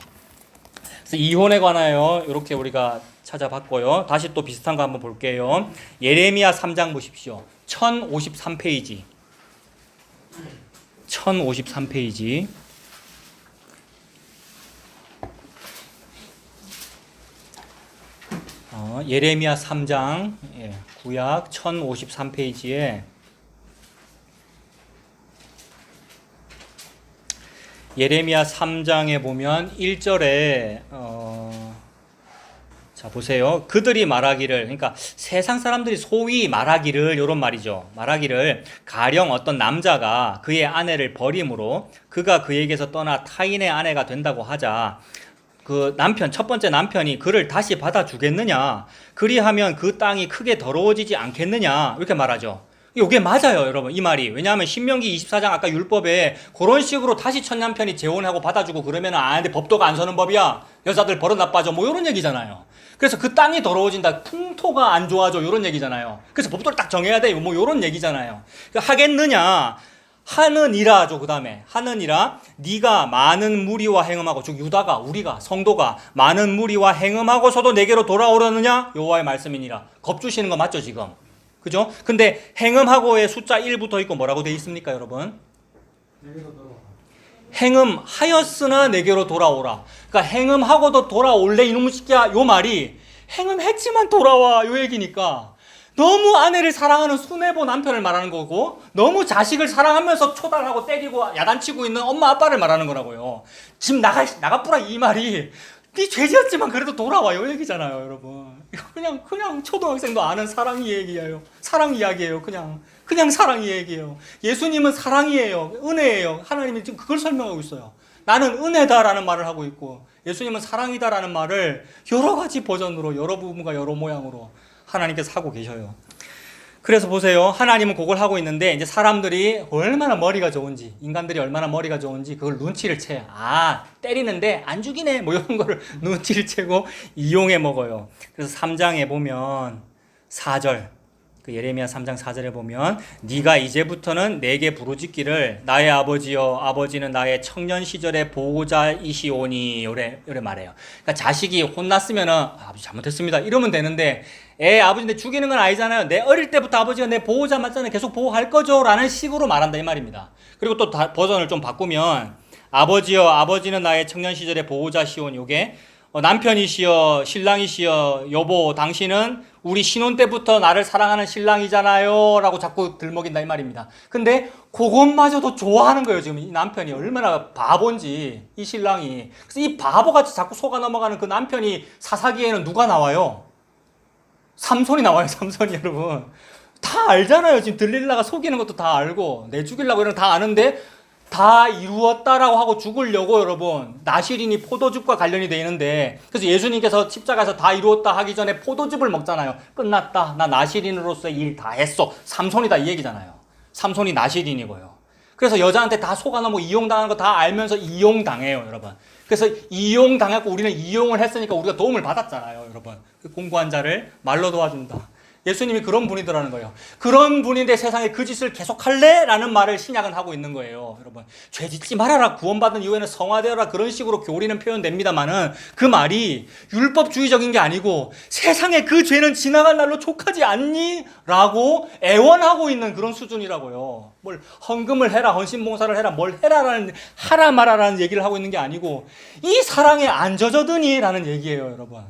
A: 그래서 이혼에 관하여 이렇게 우리가 찾아봤고요. 다시 또 비슷한 거 한번 볼게요. 예레미야 3장 보십시오. 1053페이지 1053페이지 예레미야 3장 구약 1053페이지에 예레미야 3장에 보면 1절에 자 보세요. 그들이 말하기를, 그러니까 세상 사람들이 소위 말하기를, 요런 말이죠. 말하기를 가령 어떤 남자가 그의 아내를 버림으로 그가 그에게서 떠나 타인의 아내가 된다고 하자 그 남편, 첫 번째 남편이 그를 다시 받아주겠느냐, 그리하면 그 땅이 크게 더러워지지 않겠느냐 이렇게 말하죠. 이게 맞아요 여러분 이 말이. 왜냐하면 신명기 24장 아까 율법에 그런 식으로 다시 첫 남편이 재혼하고 받아주고 그러면 근데 법도가 안 서는 법이야, 여자들 버릇 나빠져, 뭐 이런 얘기잖아요. 그래서 그 땅이 더러워진다, 풍토가 안 좋아져, 이런 얘기잖아요. 그래서 법도를 딱 정해야 돼, 뭐 이런 얘기잖아요. 하겠느냐, 하느니라죠. 그 다음에 하느니라 네가 많은 무리와 행음하고, 즉 유다가, 우리가 성도가 많은 무리와 행음하고서도 내게로 돌아오려느냐, 여호와의 말씀이니라. 겁주시는 거 맞죠 지금? 그죠? 근데 행음하고의 숫자 1 붙어 있고 뭐라고 돼 있습니까 여러분? 행음하였으나 내게로 돌아오라. 그러니까 행음하고도 돌아올래 이놈의 새끼야, 요 말이 행음했지만 돌아와 요 얘기니까 너무 아내를 사랑하는 수뇌보 남편을 말하는 거고, 너무 자식을 사랑하면서 초달하고 때리고 야단치고 있는 엄마 아빠를 말하는 거라고요. 지금 나가뿌라 이 말이 네 죄지었지만 그래도 돌아와 요 얘기잖아요 여러분. 그냥 초등학생도 아는 사랑 이야기예요. 사랑 이야기예요. 그냥 사랑 이야기예요. 예수님은 사랑이에요. 은혜예요. 하나님이 지금 그걸 설명하고 있어요. 나는 은혜다라는 말을 하고 있고 예수님은 사랑이다라는 말을 여러 가지 버전으로, 여러 부분과 여러 모양으로 하나님께서 하고 계셔요. 그래서 보세요. 하나님은 그걸 하고 있는데 이제 사람들이 얼마나 머리가 좋은지, 인간들이 얼마나 머리가 좋은지 그걸 눈치를 채요. 아, 때리는데 안 죽이네. 뭐 이런 거를 눈치를 채고 이용해 먹어요. 그래서 3장에 보면 4절, 그 예레미야 3장 4절에 보면 네가 이제부터는 내게 부르짖기를 나의 아버지여, 아버지는 나의 청년 시절의 보호자이시오니, 요래 말해요. 그러니까 자식이 혼났으면은 아버지 잘못했습니다 이러면 되는데, 아버지 내 죽이는 건 아니잖아요. 내 어릴 때부터 아버지가 내 보호자 맞잖아요. 계속 보호할 거죠 라는 식으로 말한다 이 말입니다. 그리고 또 버전을 좀 바꾸면 아버지여, 아버지는 나의 청년 시절의 보호자시오니, 요게 남편이시여, 신랑이시여, 여보, 당신은 우리 신혼 때부터 나를 사랑하는 신랑이잖아요 라고 자꾸 들먹인다 이 말입니다. 근데 그것마저도 좋아하는 거예요. 지금 이 남편이 얼마나 바본지, 이 신랑이. 그래서 이 바보같이 자꾸 속아 넘어가는 그 남편이 사사기에는 누가 나와요? 삼손이 나와요. 삼손이. 여러분 다 알잖아요. 지금 들릴라가 속이는 것도 다 알고 내 죽이려고 이런 거 다 아는데 다 이루었다라고 하고 죽으려고, 여러분 나시린이 포도즙과 관련이 돼 있는데, 그래서 예수님께서 십자가에서 다 이루었다 하기 전에 포도즙을 먹잖아요. 끝났다, 나 나시린으로서 일 다 했어. 삼손이다 이 얘기잖아요. 삼손이 나시린이고요. 그래서 여자한테 다 속아넘어 이용당하는 거 다 알면서 이용당해요, 여러분. 그래서 이용당했고 우리는 이용을 했으니까 우리가 도움을 받았잖아요, 여러분. 공고한 자를 말로 도와준다. 예수님이 그런 분이더라는 거예요. 그런 분인데 세상에 그 짓을 계속할래? 라는 말을 신약은 하고 있는 거예요. 여러분, 죄 짓지 말아라, 구원받은 이후에는 성화되어라, 그런 식으로 교리는 표현됩니다만은 그 말이 율법주의적인 게 아니고 세상에 그 죄는 지나갈 날로 족하지 않니? 라고 애원하고 있는 그런 수준이라고요. 뭘 헌금을 해라, 헌신봉사를 해라, 뭘 해라라는, 하라 말아라는 얘기를 하고 있는 게 아니고 이 사랑에 안 젖어드니? 라는 얘기예요, 여러분.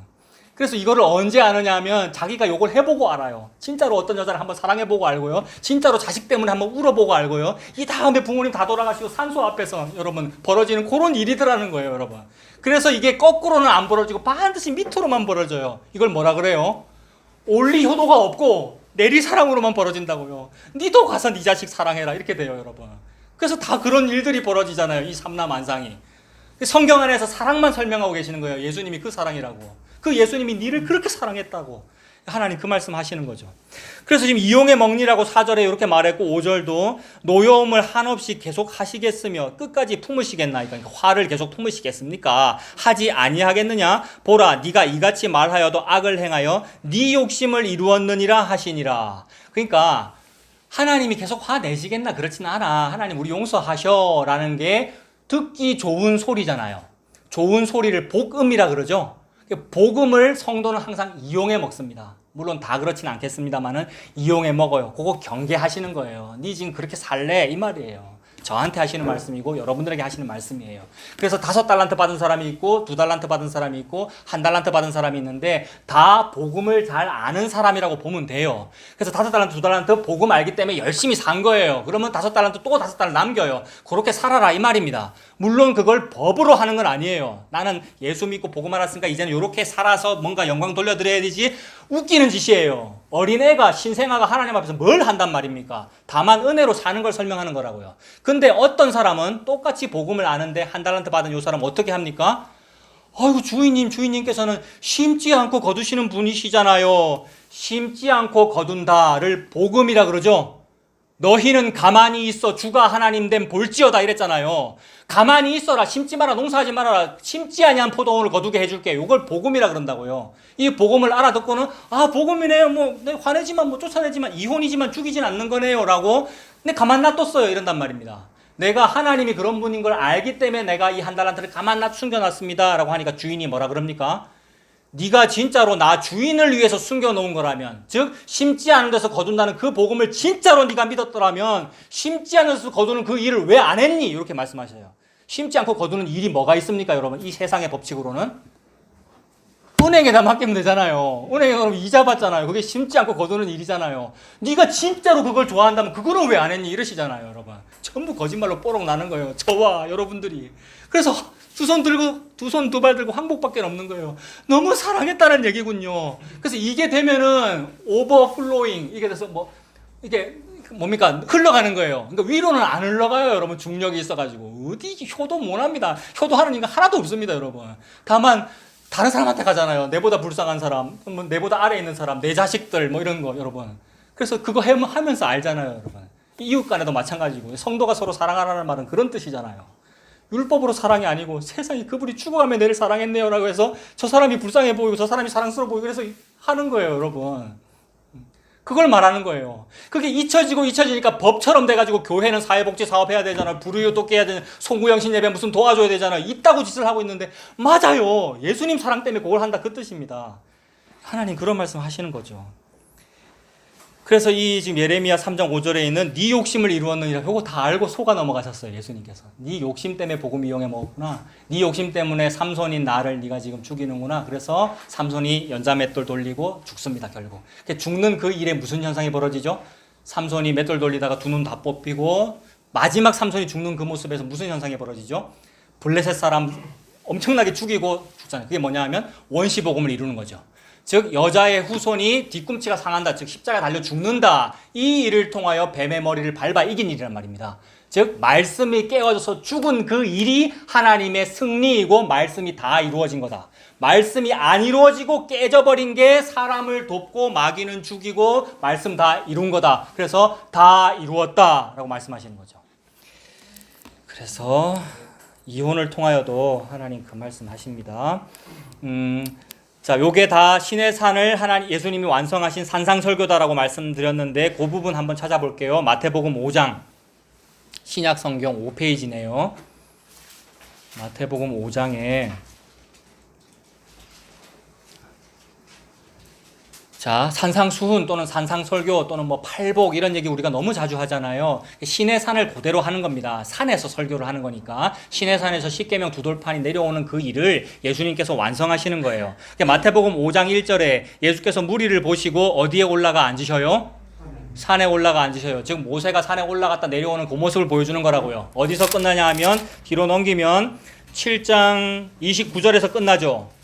A: 그래서 이거를 언제 아느냐 하면 자기가 요걸 해보고 알아요. 진짜로 어떤 여자를 한번 사랑해보고 알고요. 진짜로 자식 때문에 한번 울어보고 알고요. 이 다음에 부모님 다 돌아가시고 산소 앞에서 여러분 벌어지는 그런 일이더라는 거예요, 여러분. 그래서 이게 거꾸로는 안 벌어지고 반드시 밑으로만 벌어져요. 이걸 뭐라 그래요? 올리 효도가 없고 내리 사랑으로만 벌어진다고요. 니도 가서 네 자식 사랑해라 이렇게 돼요, 여러분. 그래서 다 그런 일들이 벌어지잖아요, 이 삼라만상이. 성경 안에서 사랑만 설명하고 계시는 거예요. 예수님이 그 사랑이라고. 그 예수님이 니를 그렇게 사랑했다고. 하나님 그 말씀 하시는 거죠. 그래서 지금 이용해 먹니라고 4절에 이렇게 말했고 5절도 노여움을 한없이 계속 하시겠으며 끝까지 품으시겠나? 그러니까 화를 계속 품으시겠습니까? 하지 아니하겠느냐? 보라, 네가 이같이 말하여도 악을 행하여 네 욕심을 이루었느니라 하시니라. 그러니까 하나님이 계속 화내시겠나? 그렇진 않아. 하나님 우리 용서하셔 라는 게 듣기 좋은 소리잖아요. 좋은 소리를 복음이라 그러죠. 복음을 성도는 항상 이용해 먹습니다. 물론 다 그렇진 않겠습니다만은 이용해 먹어요. 그거 경계하시는 거예요. 니 지금 그렇게 살래? 이 말이에요. 저한테 하시는 말씀이고 여러분들에게 하시는 말씀이에요. 그래서 5달란트 받은 사람이 있고 2달란트 받은 사람이 있고 1달란트 받은 사람이 있는데 다 복음을 잘 아는 사람이라고 보면 돼요. 그래서 5달란트, 2달란트 복음 알기 때문에 열심히 산 거예요. 그러면 5달란트 또 5달란트 남겨요. 그렇게 살아라 이 말입니다. 물론 그걸 법으로 하는 건 아니에요. 나는 예수 믿고 복음 알았으니까 이제는 이렇게 살아서 뭔가 영광 돌려드려야 되지. 웃기는 짓이에요. 어린애가 신생아가 하나님 앞에서 뭘 한단 말입니까? 다만 은혜로 사는 걸 설명하는 거라고요. 근데 어떤 사람은 똑같이 복음을 아는데 1달란트 받은 요 사람 어떻게 합니까? 아이고 주인님께서는 심지 않고 거두시는 분이시잖아요. 심지 않고 거둔다를 복음이라 그러죠. 너희는 가만히 있어 주가 하나님 됨 볼지어다 이랬잖아요. 가만히 있어라, 심지 마라, 농사하지 말아라, 심지 아니한 포도원을 거두게 해줄게. 이걸 복음이라 그런다고요. 이 복음을 알아듣고는 아 복음이네요, 뭐 내 화내지만 뭐 쫓아내지만 이혼이지만 죽이진 않는 거네요 라고 근데 가만 놔뒀어요 이런단 말입니다. 내가 하나님이 그런 분인 걸 알기 때문에 내가 이 1달란트를 가만 숨겨놨습니다 라고 하니까 주인이 뭐라 그럽니까? 네가 진짜로 나 주인을 위해서 숨겨놓은 거라면, 즉 심지 않은 데서 거둔다는 그 복음을 진짜로 네가 믿었더라면 심지 않은 데서 거두는 그 일을 왜 안 했니? 이렇게 말씀하셔요. 심지 않고 거두는 일이 뭐가 있습니까, 여러분? 이 세상의 법칙으로는 은행에다 맡기면 되잖아요. 은행에 그럼 이자 받잖아요. 그게 심지 않고 거두는 일이잖아요. 네가 진짜로 그걸 좋아한다면 그거는 왜 안 했니? 이러시잖아요, 여러분. 전부 거짓말로 뽀록 나는 거예요. 저와 여러분들이. 그래서 두 손 두 발 들고 항복밖에 없는 거예요. 너무 사랑했다는 얘기군요. 그래서 이게 되면은 오버플로잉, 이게 돼서 뭐 이게 뭡니까? 흘러가는 거예요. 그러니까 위로는 안 흘러가요, 여러분. 중력이 있어가지고 어디 효도 못합니다. 효도하는 인간 하나도 없습니다, 여러분. 다만 다른 사람한테 가잖아요. 내보다 불쌍한 사람, 내보다 아래에 있는 사람, 내 자식들 뭐 이런 거, 여러분. 그래서 그거 하면서 알잖아요, 여러분. 이웃 간에도 마찬가지고 성도가 서로 사랑하라는 말은 그런 뜻이잖아요. 율법으로 사랑이 아니고 세상에 그분이 죽어가며 내를 사랑했네요 라고 해서 저 사람이 불쌍해 보이고 저 사람이 사랑스러워 보이고 그래서 하는 거예요, 여러분. 그걸 말하는 거예요. 그게 잊혀지니까 법처럼 돼가지고 교회는 사회복지 사업 해야 되잖아. 불우이웃 돕게 해야 되잖아. 송구영신 예배 무슨 도와줘야 되잖아. 이따구 짓을 하고 있는데 맞아요. 예수님 사랑 때문에 그걸 한다 그 뜻입니다. 하나님 그런 말씀 하시는 거죠. 그래서 이 지금 예레미야 3장 5절에 있는 네 욕심을 이루었느니라 이거 다 알고 속아 넘어가셨어요, 예수님께서. 네 욕심 때문에 복음 이용해 먹었구나. 네 욕심 때문에 삼손인 나를 네가 지금 죽이는구나. 그래서 삼손이 연자맷돌 돌리고 죽습니다, 결국. 죽는 그 일에 무슨 현상이 벌어지죠? 삼손이 맷돌 돌리다가 두 눈 다 뽑히고 마지막 삼손이 죽는 그 모습에서 무슨 현상이 벌어지죠? 블레셋 사람 엄청나게 죽이고 죽잖아요. 그게 뭐냐 하면 원시복음을 이루는 거죠. 즉 여자의 후손이 뒤꿈치가 상한다, 즉 십자가에 달려 죽는다. 이 일을 통하여 뱀의 머리를 밟아 이긴 일이란 말입니다. 즉 말씀이 깨어져서 죽은 그 일이 하나님의 승리이고 말씀이 다 이루어진 거다. 말씀이 안 이루어지고 깨져버린 게 사람을 돕고 마귀는 죽이고 말씀 다 이룬 거다. 그래서 다 이루었다라고 말씀하시는 거죠. 그래서 이혼을 통하여도 하나님 그 말씀하십니다. 자, 요게 다 신의 산을 예수님이 완성하신 산상설교다라고 말씀드렸는데 그 부분 한번 찾아볼게요. 마태복음 5장 신약 성경 5페이지네요. 마태복음 5장에 자, 산상수훈 또는 산상설교 또는 뭐 팔복 이런 얘기 우리가 너무 자주 하잖아요. 신의 산을 그대로 하는 겁니다. 산에서 설교를 하는 거니까 신의 산에서 십계명 두 돌판이 내려오는 그 일을 예수님께서 완성하시는 거예요. 마태복음 5장 1절에 예수께서 무리를 보시고 어디에 올라가 앉으셔요? 산에 올라가 앉으셔요. 즉 모세가 산에 올라갔다 내려오는 그 모습을 보여주는 거라고요. 어디서 끝나냐 하면 뒤로 넘기면 7장 29절에서 끝나죠.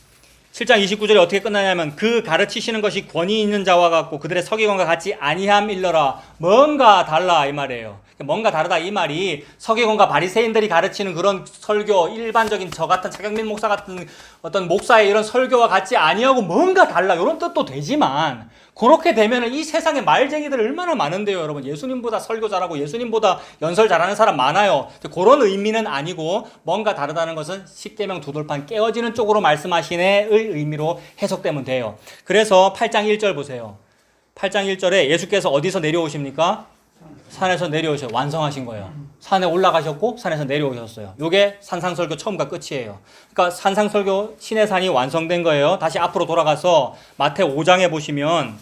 A: 7장 29절에 어떻게 끝나냐면 그 가르치시는 것이 권위 있는 자와 같고 그들의 서기관과 같이 아니함 일러라. 뭔가 달라 이 말이에요. 뭔가 다르다 이 말이 서기관과 바리새인들이 가르치는 그런 설교, 일반적인 저 같은 차경민 목사 같은 어떤 목사의 이런 설교와 같이 아니하고 뭔가 달라 이런 뜻도 되지만 그렇게 되면 이 세상에 말쟁이들 얼마나 많은데요, 여러분. 예수님보다 설교 잘하고 예수님보다 연설 잘하는 사람 많아요. 그런 의미는 아니고 뭔가 다르다는 것은 십계명 두 돌판 깨어지는 쪽으로 말씀하시네의 의미로 해석되면 돼요. 그래서 8장 1절 보세요. 8장 1절에 예수께서 어디서 내려오십니까? 산에서 내려오셔 완성하신 거예요. 산에 올라가셨고 산에서 내려오셨어요. 이게 산상설교 처음과 끝이에요. 그러니까 산상설교 신의 산이 완성된 거예요. 다시 앞으로 돌아가서 마태 5장에 보시면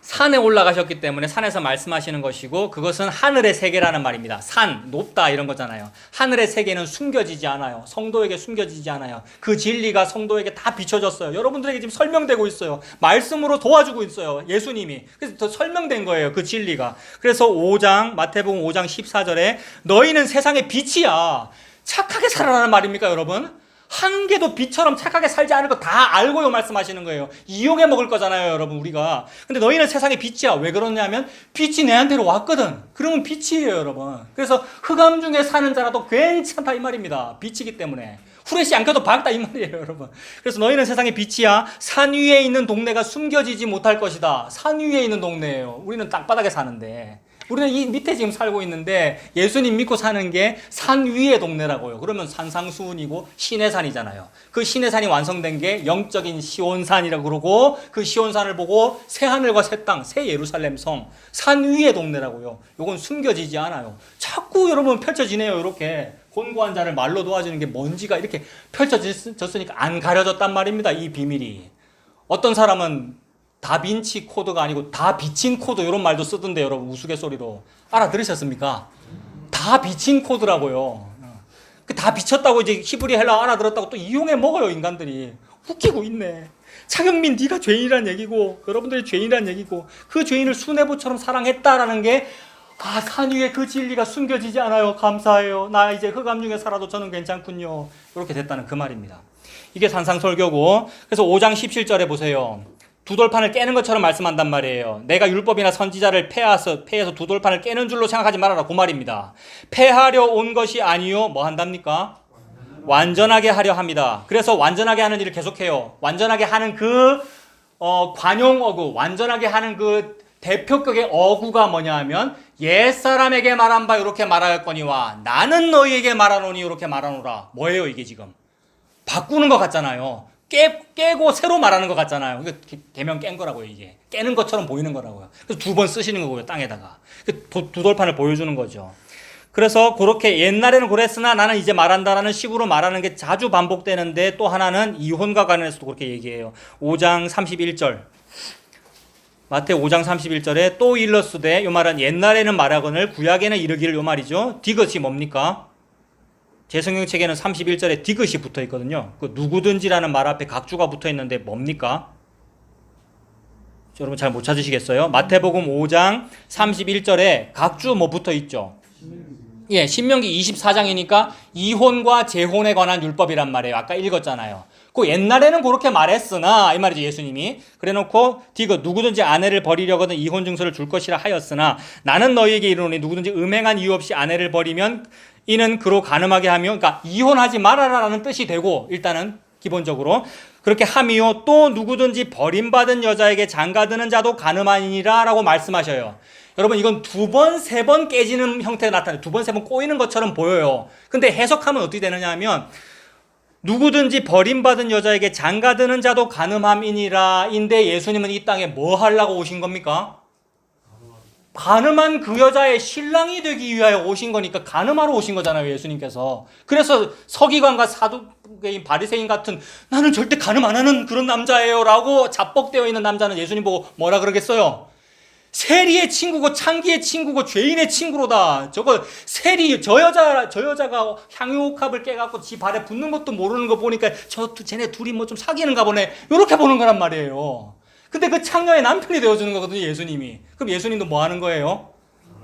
A: 산에 올라가셨기 때문에 산에서 말씀하시는 것이고 그것은 하늘의 세계라는 말입니다. 산, 높다 이런 거잖아요. 하늘의 세계는 숨겨지지 않아요. 성도에게 숨겨지지 않아요. 그 진리가 성도에게 다 비춰졌어요. 여러분들에게 지금 설명되고 있어요. 말씀으로 도와주고 있어요. 예수님이. 그래서 더 설명된 거예요. 그 진리가. 그래서 5장 마태복음 5장 14절에 너희는 세상의 빛이야. 착하게 살아라는 말입니까, 여러분? 한 개도 빛처럼 착하게 살지 않을 거 다 알고요 말씀하시는 거예요. 이용해 먹을 거잖아요, 여러분, 우리가. 근데 너희는 세상의 빛이야. 왜 그러냐면 빛이 내한테로 왔거든. 그러면 빛이에요, 여러분. 그래서 흑암 중에 사는 자라도 괜찮다 이 말입니다. 빛이기 때문에. 후레쉬 안 켜도 밝다 이 말이에요, 여러분. 그래서 너희는 세상의 빛이야. 산 위에 있는 동네가 숨겨지지 못할 것이다. 산 위에 있는 동네예요. 우리는 땅바닥에 사는데. 우리는 이 밑에 지금 살고 있는데 예수님 믿고 사는 게 산 위의 동네라고요. 그러면 산상수훈이고 신의 산이잖아요. 그 신의 산이 완성된 게 영적인 시온산이라고 그러고 그 시온산을 보고 새 하늘과 새 땅, 새 예루살렘 성, 산 위의 동네라고요. 요건 숨겨지지 않아요. 자꾸 여러분 펼쳐지네요. 이렇게 곤고한 자를 말로 도와주는 게 먼지가 이렇게 펼쳐졌으니까 안 가려졌단 말입니다. 이 비밀이. 어떤 사람은 다빈치 코드가 아니고 다 비친 코드 이런 말도 쓰던데 여러분 우스갯소리로 알아들으셨습니까? 다 비친 코드라고요. 다 비쳤다고 이제 히브리 헬라 알아들었다고 또 이용해 먹어요 인간들이. 웃기고 있네. 차경민 네가 죄인이란 얘기고 여러분들이 죄인이란 얘기고 그 죄인을 수뇌부처럼 사랑했다라는 게 산 위에 그 진리가 숨겨지지 않아요. 감사해요. 나 이제 흑암 중에 살아도 저는 괜찮군요. 이렇게 됐다는 그 말입니다. 이게 산상설교고 그래서 5장 17절에 보세요. 두 돌판을 깨는 것처럼 말씀한단 말이에요. 내가 율법이나 선지자를 패해서 두 돌판을 깨는 줄로 생각하지 말아라. 그 말입니다. 패하려 온 것이 아니요. 뭐 한답니까? 완전하게 하려 합니다. 그래서 완전하게 하는 일을 계속해요. 완전하게 하는 그 관용어구, 완전하게 하는 그 대표격의 어구가 뭐냐 하면 옛사람에게 말한 바 이렇게 말하였거니와 나는 너희에게 말하노니 이렇게 말하노라. 뭐예요 이게 지금? 바꾸는 것 같잖아요. 깨고 새로 말하는 것 같잖아요. 이거 개명 깬 거라고요 이게. 깨는 것처럼 보이는 거라고요. 그래서 두 번 쓰시는 거고요 땅에다가. 두 돌판을 보여주는 거죠. 그래서 그렇게 옛날에는 그랬으나 나는 이제 말한다라는 식으로 말하는 게 자주 반복되는데 또 하나는 이혼과 관련해서도 그렇게 얘기해요. 5장 31절. 마태오 5장 31절에 또 일러스되 요 말은 옛날에는 말하거늘 구약에는 이르기를 요 말이죠. 디귿이 뭡니까? 제 성경책에는 31절에 디귿이 붙어 있거든요. 그 누구든지라는 말 앞에 각주가 붙어 있는데 뭡니까? 여러분 잘 못 찾으시겠어요? 마태복음 5장 31절에 각주 뭐 붙어 있죠? 예, 신명기 24장이니까 이혼과 재혼에 관한 율법이란 말이에요. 아까 읽었잖아요. 그 옛날에는 그렇게 말했으나 이 말이죠 예수님이. 그래놓고 디귿 누구든지 아내를 버리려거든 이혼 증서를 줄 것이라 하였으나 나는 너희에게 이르노니 누구든지 음행한 이유 없이 아내를 버리면 이는 그로 간음하게 하며 그러니까 이혼하지 말아라라는 뜻이 되고 일단은 기본적으로 그렇게 함이요 또 누구든지 버림받은 여자에게 장가드는 자도 간음하니라 라고 말씀하셔요. 여러분 이건 두 번, 세 번 깨지는 형태가 나타나요. 두 번, 세 번 꼬이는 것처럼 보여요. 근데 해석하면 어떻게 되느냐 하면 누구든지 버림받은 여자에게 장가드는 자도 간음함이니라 인데 예수님은 이 땅에 뭐 하려고 오신 겁니까? 간음한 그 여자의 신랑이 되기 위하여 오신 거니까 간음하러 오신 거잖아요 예수님께서. 그래서 서기관과 사두개인 바리새인 같은 나는 절대 간음 안 하는 그런 남자예요 라고 자뻑되어 있는 남자는 예수님 보고 뭐라 그러겠어요? 세리의 친구고 창기의 친구고 죄인의 친구로다. 저거 세리 저 여자가 향유옥합을 깨갖고 지 발에 붙는 것도 모르는 거 보니까 쟤네 둘이 뭐 좀 사귀는가 보네. 이렇게 보는 거란 말이에요. 근데 그 창녀의 남편이 되어주는 거거든요 예수님이. 그럼 예수님도 뭐 하는 거예요?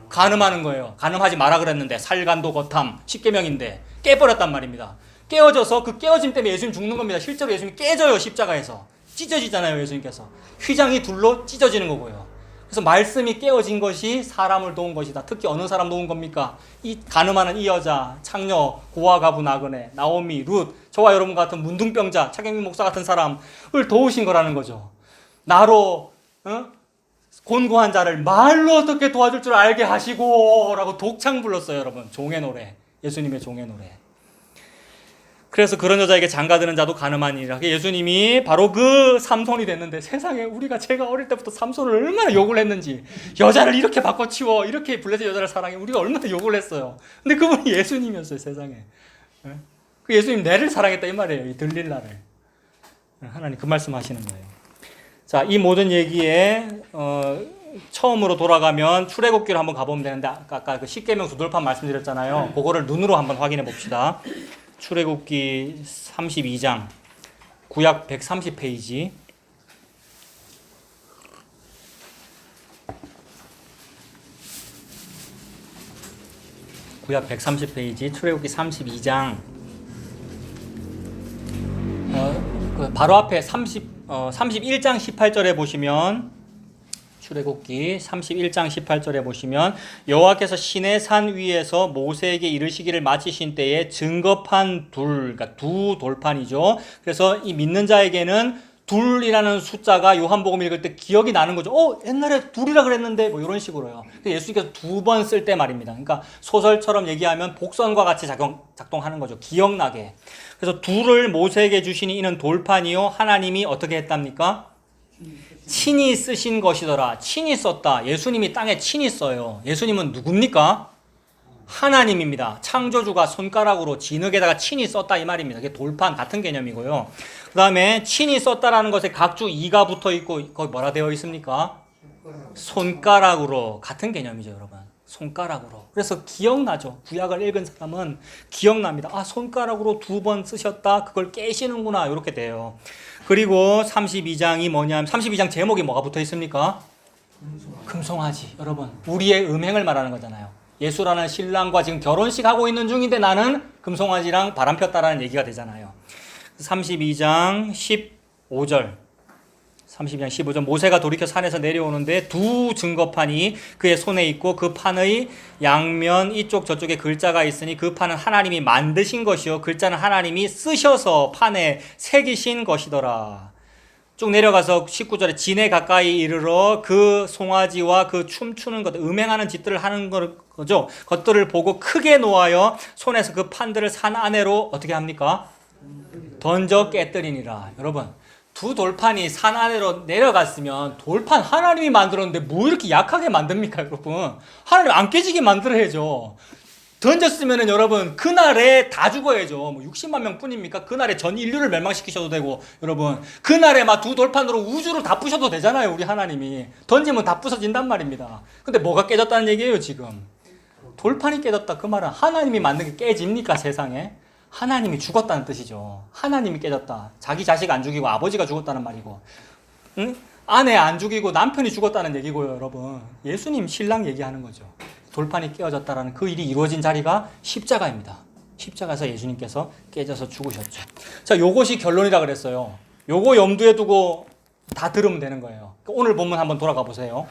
A: 간음하는 거예요. 간음하지 마라 그랬는데 살간도 거탐 10계명인데 깨버렸단 말입니다. 깨어져서 그 깨어짐 때문에 예수님 죽는 겁니다. 실제로 예수님이 깨져요 십자가에서. 찢어지잖아요 예수님께서. 휘장이 둘로 찢어지는 거고요. 그래서 말씀이 깨어진 것이 사람을 도운 것이다. 특히 어느 사람 도운 겁니까? 이 간음하는 이 여자, 창녀, 고아 가부 나그네, 나오미, 룻, 저와 여러분 같은 문둥병자, 차경민 목사 같은 사람을 도우신 거라는 거죠. 나로 곤고한 자를 말로 어떻게 도와줄 줄 알게 하시고 라고 독창 불렀어요 여러분. 종의 노래, 예수님의 종의 노래. 그래서 그런 여자에게 장가드는 자도 간음하니라. 예수님이 바로 그 삼손이 됐는데 세상에 제가 어릴 때부터 삼손을 얼마나 욕을 했는지 여자를 이렇게 바꿔치워 이렇게 블레셋 여자를 사랑해 우리가 얼마나 욕을 했어요. 근데 그분이 예수님이었어요 세상에. 그 예수님 내를 사랑했다 이 말이에요. 이 들릴라를. 하나님 그 말씀 하시는 거예요. 자, 이 모든 얘기에 처음으로 돌아가면 출애굽기로 한번 가보면 되는데 아까 그 십계명 두 돌판 말씀드렸잖아요. 그거를 눈으로 한번 확인해 봅시다. 출애굽기 32장 구약 130페이지 구약 130페이지 출애굽기 32장 바로 앞에 31장 18절에 보시면 출애굽기 31장 18절에 보시면 여호와께서 시내산 위에서 모세에게 이르시기를 마치신 때에 증거판 그러니까 두 돌판이죠. 그래서 이 믿는 자에게는 둘이라는 숫자가 요한복음 읽을 때 기억이 나는 거죠. 옛날에 둘이라 그랬는데 뭐 이런 식으로요. 예수님께서 두 번 쓸 때 말입니다. 그러니까 소설처럼 얘기하면 복선과 같이 작동하는 거죠. 기억나게. 그래서 둘을 모세에게 주시니 이는 돌판이요 하나님이 어떻게 했답니까? 친히 쓰신 것이더라. 친히 썼다. 예수님이 땅에 친히 써요. 예수님은 누굽니까? 하나님입니다. 창조주가 손가락으로 진흙에다가 친히 썼다 이 말입니다. 이게 돌판 같은 개념이고요. 그 다음에 친히 썼다라는 것에 각주 이가 붙어 있고 거기 뭐라 되어 있습니까? 손가락으로. 같은 개념이죠 여러분. 손가락으로. 그래서 기억나죠. 구약을 읽은 사람은 기억납니다. 손가락으로 두 번 쓰셨다. 그걸 깨시는구나. 이렇게 돼요. 그리고 32장이 뭐냐면 32장 제목이 뭐가 붙어 있습니까? 금송아지. 여러분 우리의 음행을 말하는 거잖아요. 예수라는 신랑과 지금 결혼식 하고 있는 중인데 나는 금송아지랑 바람 폈다라는 얘기가 되잖아요. 32장 15절 32장 15절 모세가 돌이켜 산에서 내려오는데 두 증거판이 그의 손에 있고 그 판의 양면 이쪽 저쪽에 글자가 있으니 그 판은 하나님이 만드신 것이요 글자는 하나님이 쓰셔서 판에 새기신 것이더라. 쭉 내려가서 19절에 진에 가까이 이르러 그 송아지와 그 춤추는 것, 음행하는 짓들을 하는 거죠. 것들을 보고 크게 노하여 손에서 그 판들을 산 아래로 어떻게 합니까? 던져 깨뜨리니라. 여러분, 두 돌판이 산 아래로 내려갔으면 돌판 하나님이 만들었는데 뭐 이렇게 약하게 만듭니까, 여러분? 하나님 안 깨지게 만들어야죠. 던졌으면은 여러분 그날에 다 죽어야죠. 뭐 60만 명 뿐입니까? 그날에 전 인류를 멸망시키셔도 되고, 여러분 그날에 막 두 돌판으로 우주를 다 부셔도 되잖아요. 우리 하나님이 던지면 다 부서진단 말입니다. 근데 뭐가 깨졌다는 얘기예요 지금? 돌판이 깨졌다. 그 말은 하나님이 만든 게 깨집니까 세상에? 하나님이 죽었다는 뜻이죠. 하나님이 깨졌다. 자기 자식 안 죽이고 아버지가 죽었다는 말이고, 응? 아내 안 죽이고 남편이 죽었다는 얘기고요. 여러분 예수님 신랑 얘기하는 거죠. 돌판이 깨어졌다라는 그 일이 이루어진 자리가 십자가입니다. 십자가에서 예수님께서 깨져서 죽으셨죠. 자, 요것이 결론이라 그랬어요. 요거 염두에 두고 다 들으면 되는 거예요. 오늘 본문 한번 돌아가 보세요.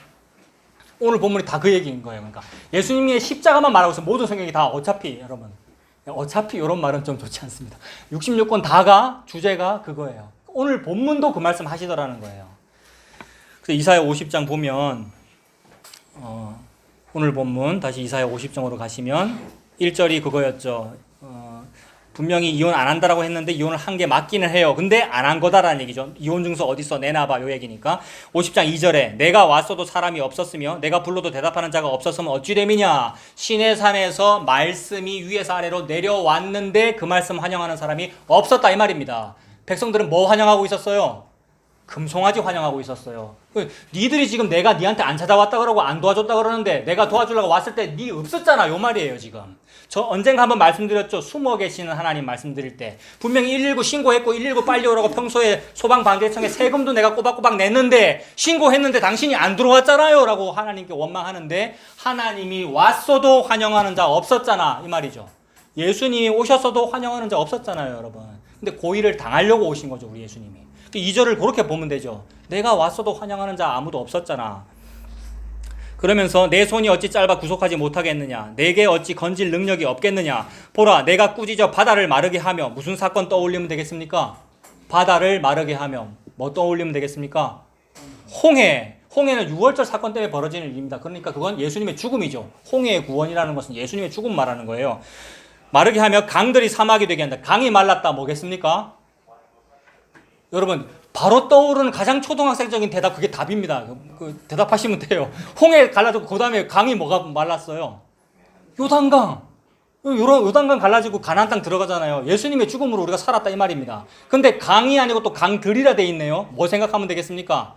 A: 오늘 본문이 다 그 얘기인 거예요. 그러니까 예수님의 십자가만 말하고 있어. 모든 성경이 다 어차피, 여러분, 어차피 이런 말은 좀 좋지 않습니다. 66권 다가 주제가 그거예요. 오늘 본문도 그 말씀 하시더라는 거예요. 그래서 이사야 50장 보면 오늘 본문 다시 이사야 50장으로 가시면 1절이 그거였죠. 분명히 이혼 안 한다라고 했는데 이혼을 한 게 맞기는 해요. 근데 안 한 거다라는 얘기죠. 이혼 증서 어딨어? 내놔봐. 요 얘기니까. 50장 2절에 내가 왔어도 사람이 없었으며 내가 불러도 대답하는 자가 없었으면 어찌 됨이냐. 신의 산에서 말씀이 위에서 아래로 내려왔는데 그 말씀 환영하는 사람이 없었다 이 말입니다. 백성들은 뭐 환영하고 있었어요? 금송아지 환영하고 있었어요. 니들이 지금 내가 니한테 안 찾아왔다 그러고 안 도와줬다 그러는데 내가 도와주려고 왔을 때 니 없었잖아 요 말이에요 지금. 저 언젠가 한번 말씀드렸죠. 숨어 계시는 하나님 말씀드릴 때 분명히 119 신고했고 119 빨리 오라고 평소에 소방방재청에 세금도 내가 꼬박꼬박 냈는데 신고했는데 당신이 안 들어왔잖아요 라고 하나님께 원망하는데 하나님이 왔어도 환영하는 자 없었잖아 이 말이죠. 예수님이 오셨어도 환영하는 자 없었잖아요 여러분. 근데 고의를 당하려고 오신 거죠 우리 예수님이. 2절을 그렇게 보면 되죠. 내가 왔어도 환영하는 자 아무도 없었잖아. 그러면서 내 손이 어찌 짧아 구속하지 못하겠느냐. 내게 어찌 건질 능력이 없겠느냐. 보라 내가 꾸짖어 바다를 마르게 하며 무슨 사건 떠올리면 되겠습니까? 바다를 마르게 하며 뭐 떠올리면 되겠습니까? 홍해. 홍해는 6월절 사건 때문에 벌어지는 일입니다. 그러니까 그건 예수님의 죽음이죠. 홍해의 구원이라는 것은 예수님의 죽음 말하는 거예요. 마르게 하며 강들이 사막이 되게 한다. 강이 말랐다 뭐겠습니까? 여러분 바로 떠오르는 가장 초등학생적인 대답 그게 답입니다. 대답하시면 돼요. 홍해 갈라지고 그 다음에 강이 뭐가 말랐어요? 요단강. 요단강 갈라지고 가나안 땅 들어가잖아요. 예수님의 죽음으로 우리가 살았다 이 말입니다. 근데 강이 아니고 또 강들이라 돼 있네요. 뭐 생각하면 되겠습니까?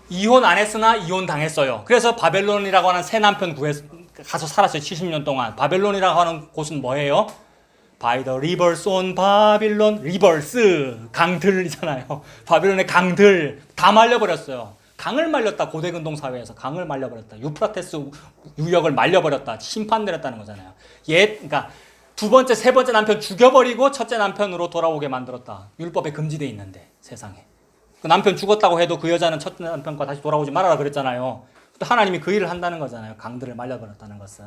A: 이혼 안 했으나 이혼 당했어요. 그래서 바벨론이라고 하는 새 남편 가서 살았어요. 70년 동안. 바벨론이라고 하는 곳은 뭐예요? By the rivers on 바빌론, rivers 강들이잖아요. 바빌론의 강들 다 말려버렸어요. 강을 말렸다. 고대근동 사회에서 강을 말려버렸다. 유프라테스 유역을 말려버렸다. 심판 내렸다는 거잖아요. 그러니까 두 번째, 세 번째 남편 죽여버리고 첫째 남편으로 돌아오게 만들었다. 율법에 금지돼 있는데 세상에. 그 남편 죽었다고 해도 그 여자는 첫째 남편과 다시 돌아오지 말아라 그랬잖아요. 하나님이 그 일을 한다는 거잖아요. 강들을 말려버렸다는 것은.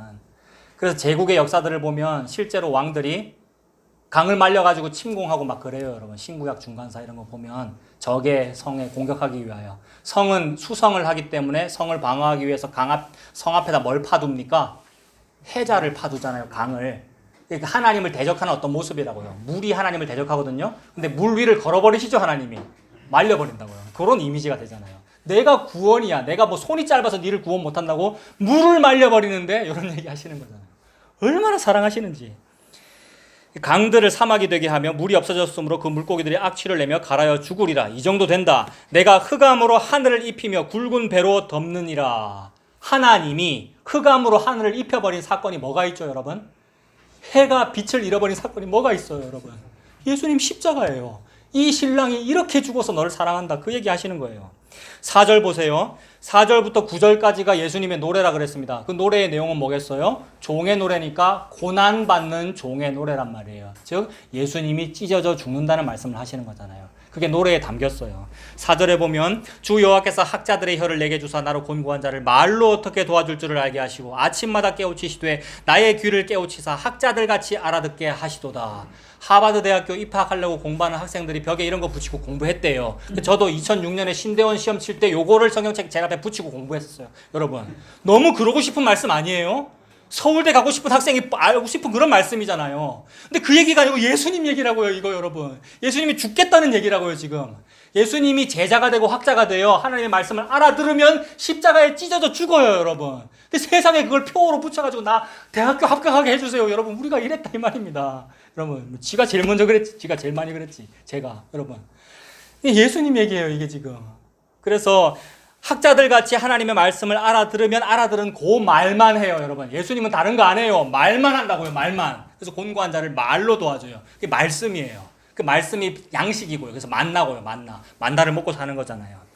A: 그래서 제국의 역사들을 보면 실제로 왕들이 강을 말려가지고 침공하고 막 그래요, 여러분. 신구약 중간사 이런 거 보면 적의 성에 공격하기 위하여. 성은 수성을 하기 때문에 성을 방어하기 위해서 성 앞에다 뭘 파둡니까? 해자를 파두잖아요, 강을. 그러니까 하나님을 대적하는 어떤 모습이라고요. 물이 하나님을 대적하거든요. 근데 물 위를 걸어버리시죠, 하나님이. 말려버린다고요. 그런 이미지가 되잖아요. 내가 구원이야. 내가 뭐 손이 짧아서 니를 구원 못한다고 물을 말려버리는데 이런 얘기 하시는 거잖아요. 얼마나 사랑하시는지. 강들을 사막이 되게 하며 물이 없어졌으므로 그 물고기들이 악취를 내며 갈아여 죽으리라. 이 정도 된다. 내가 흑암으로 하늘을 입히며 굵은 배로 덮느니라. 하나님이 흑암으로 하늘을 입혀버린 사건이 뭐가 있죠, 여러분? 해가 빛을 잃어버린 사건이 뭐가 있어요, 여러분? 예수님 십자가예요. 이 신랑이 이렇게 죽어서 너를 사랑한다. 그 얘기 하시는 거예요. 4절 보세요. 4절부터 9절까지가 예수님의 노래라 그랬습니다. 그 노래의 내용은 뭐겠어요? 종의 노래니까 고난받는 종의 노래란 말이에요. 즉 예수님이 찢어져 죽는다는 말씀을 하시는 거잖아요. 그게 노래에 담겼어요. 4절에 보면 주 여호와께서 학자들의 혀를 내게 주사 나로 곤고한 자를 말로 어떻게 도와줄 줄을 알게 하시고 아침마다 깨우치시되 나의 귀를 깨우치사 학자들같이 알아듣게 하시도다. 하버드 대학교 입학하려고 공부하는 학생들이 벽에 이런 거 붙이고 공부했대요. 저도 2006년에 신대원 시험 칠 때 요거를 성경책 제 앞에 붙이고 공부했었어요. 여러분 너무 그러고 싶은 말씀 아니에요? 서울대 가고 싶은 학생이 알고 싶은 그런 말씀이잖아요. 근데 그 얘기가 아니고 예수님 얘기라고요, 이거 여러분. 예수님이 죽겠다는 얘기라고요, 지금. 예수님이 제자가 되고 학자가 되어 하나님의 말씀을 알아들으면 십자가에 찢어져 죽어요, 여러분. 근데 세상에 그걸 표어로 붙여가지고 나 대학교 합격하게 해주세요, 여러분. 우리가 이랬다, 이 말입니다. 여러분, 지가 제일 먼저 그랬지, 지가 제일 많이 그랬지, 제가, 여러분. 예수님 얘기예요, 이게 지금. 그래서 학자들 같이 하나님의 말씀을 알아들으면 알아들은 그 말만 해요, 여러분. 예수님은 다른 거 안 해요. 말만 한다고요, 말만. 그래서 곤고한 자를 말로 도와줘요. 그게 말씀이에요. 그 말씀이 양식이고요. 그래서 만나고요, 만나. 만나를 먹고 사는 거잖아요.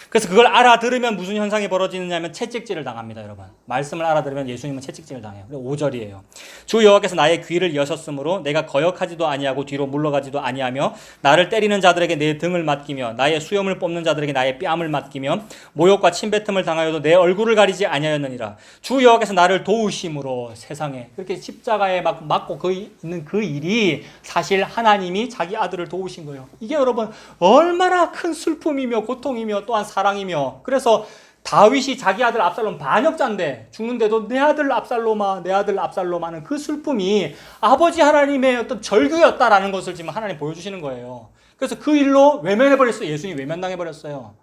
A: 그래서 그걸 알아들으면 무슨 현상이 벌어지느냐면 채찍질을 당합니다, 여러분. 말씀을 알아들으면 예수님은 채찍질을 당해요. 5절이에요. 주 여호와께서 나의 귀를 여셨으므로 내가 거역하지도 아니하고 뒤로 물러가지도 아니하며 나를 때리는 자들에게 내 등을 맡기며 나의 수염을 뽑는 자들에게 나의 뺨을 맡기며 모욕과 침뱉음을 당하여도 내 얼굴을 가리지 아니하였느니라. 주 여호와께서 나를 도우심으로 세상에 그렇게 십자가에 막 맞고 있는 그 일이 사실 하나님이 자기 아들을 도우신 거예요. 이게 여러분 얼마나 큰 슬픔이며 고통이며 또한 사랑이며. 그래서 다윗이 자기 아들 압살롬 반역자인데 죽는데도 내 아들 압살롬아, 내 아들 압살롬 하는 그 슬픔이 아버지 하나님의 어떤 절규였다라는 것을 지금 하나님 보여주시는 거예요. 그래서 그 일로 외면해버렸어요. 예수님이 외면당해버렸어요.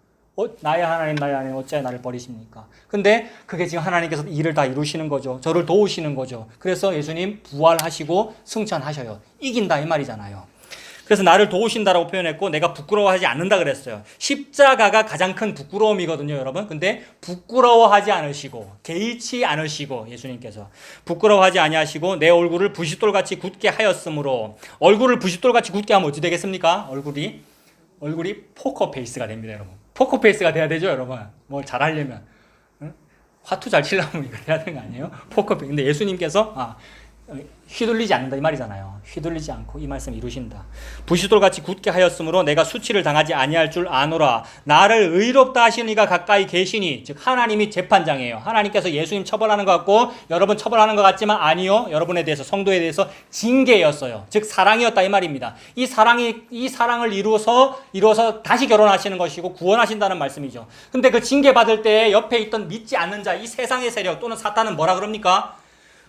A: 나의 하나님, 나의 하나님 어찌하여 나를 버리십니까? 근데 그게 지금 하나님께서 일을 다 이루시는 거죠. 저를 도우시는 거죠. 그래서 예수님 부활하시고 승천하셔요. 이긴다 이 말이잖아요. 그래서 나를 도우신다라고 표현했고 내가 부끄러워하지 않는다 그랬어요. 십자가가 가장 큰 부끄러움이거든요, 여러분. 근데 부끄러워하지 않으시고 개의치 않으시고 예수님께서 부끄러워하지 아니하시고 내 얼굴을 부싯돌같이 굳게 하였으므로. 얼굴을 부싯돌같이 굳게 하면 어찌 되겠습니까? 얼굴이 포커페이스가 됩니다, 여러분. 포커페이스가 돼야 되죠, 여러분. 뭘 잘하려면. 응? 화투 잘 치려면 이거 돼야 되는 거 아니에요? 포커페이스. 근데 예수님께서 휘둘리지 않는다 이 말이잖아요. 휘둘리지 않고 이 말씀 이루신다. 부싯돌같이 굳게 하였으므로 내가 수치를 당하지 아니할 줄 아노라. 나를 의롭다 하시는 이가 가까이 계시니. 즉 하나님이 재판장이에요. 하나님께서 예수님 처벌하는 것 같고 여러분 처벌하는 것 같지만 아니요. 여러분에 대해서 성도에 대해서 징계였어요. 즉 사랑이었다 이 말입니다. 이 사랑을 이루어서 다시 결혼하시는 것이고 구원하신다는 말씀이죠. 근데 그 징계 받을 때 옆에 있던 믿지 않는 자, 이 세상의 세력 또는 사탄은 뭐라 그럽니까?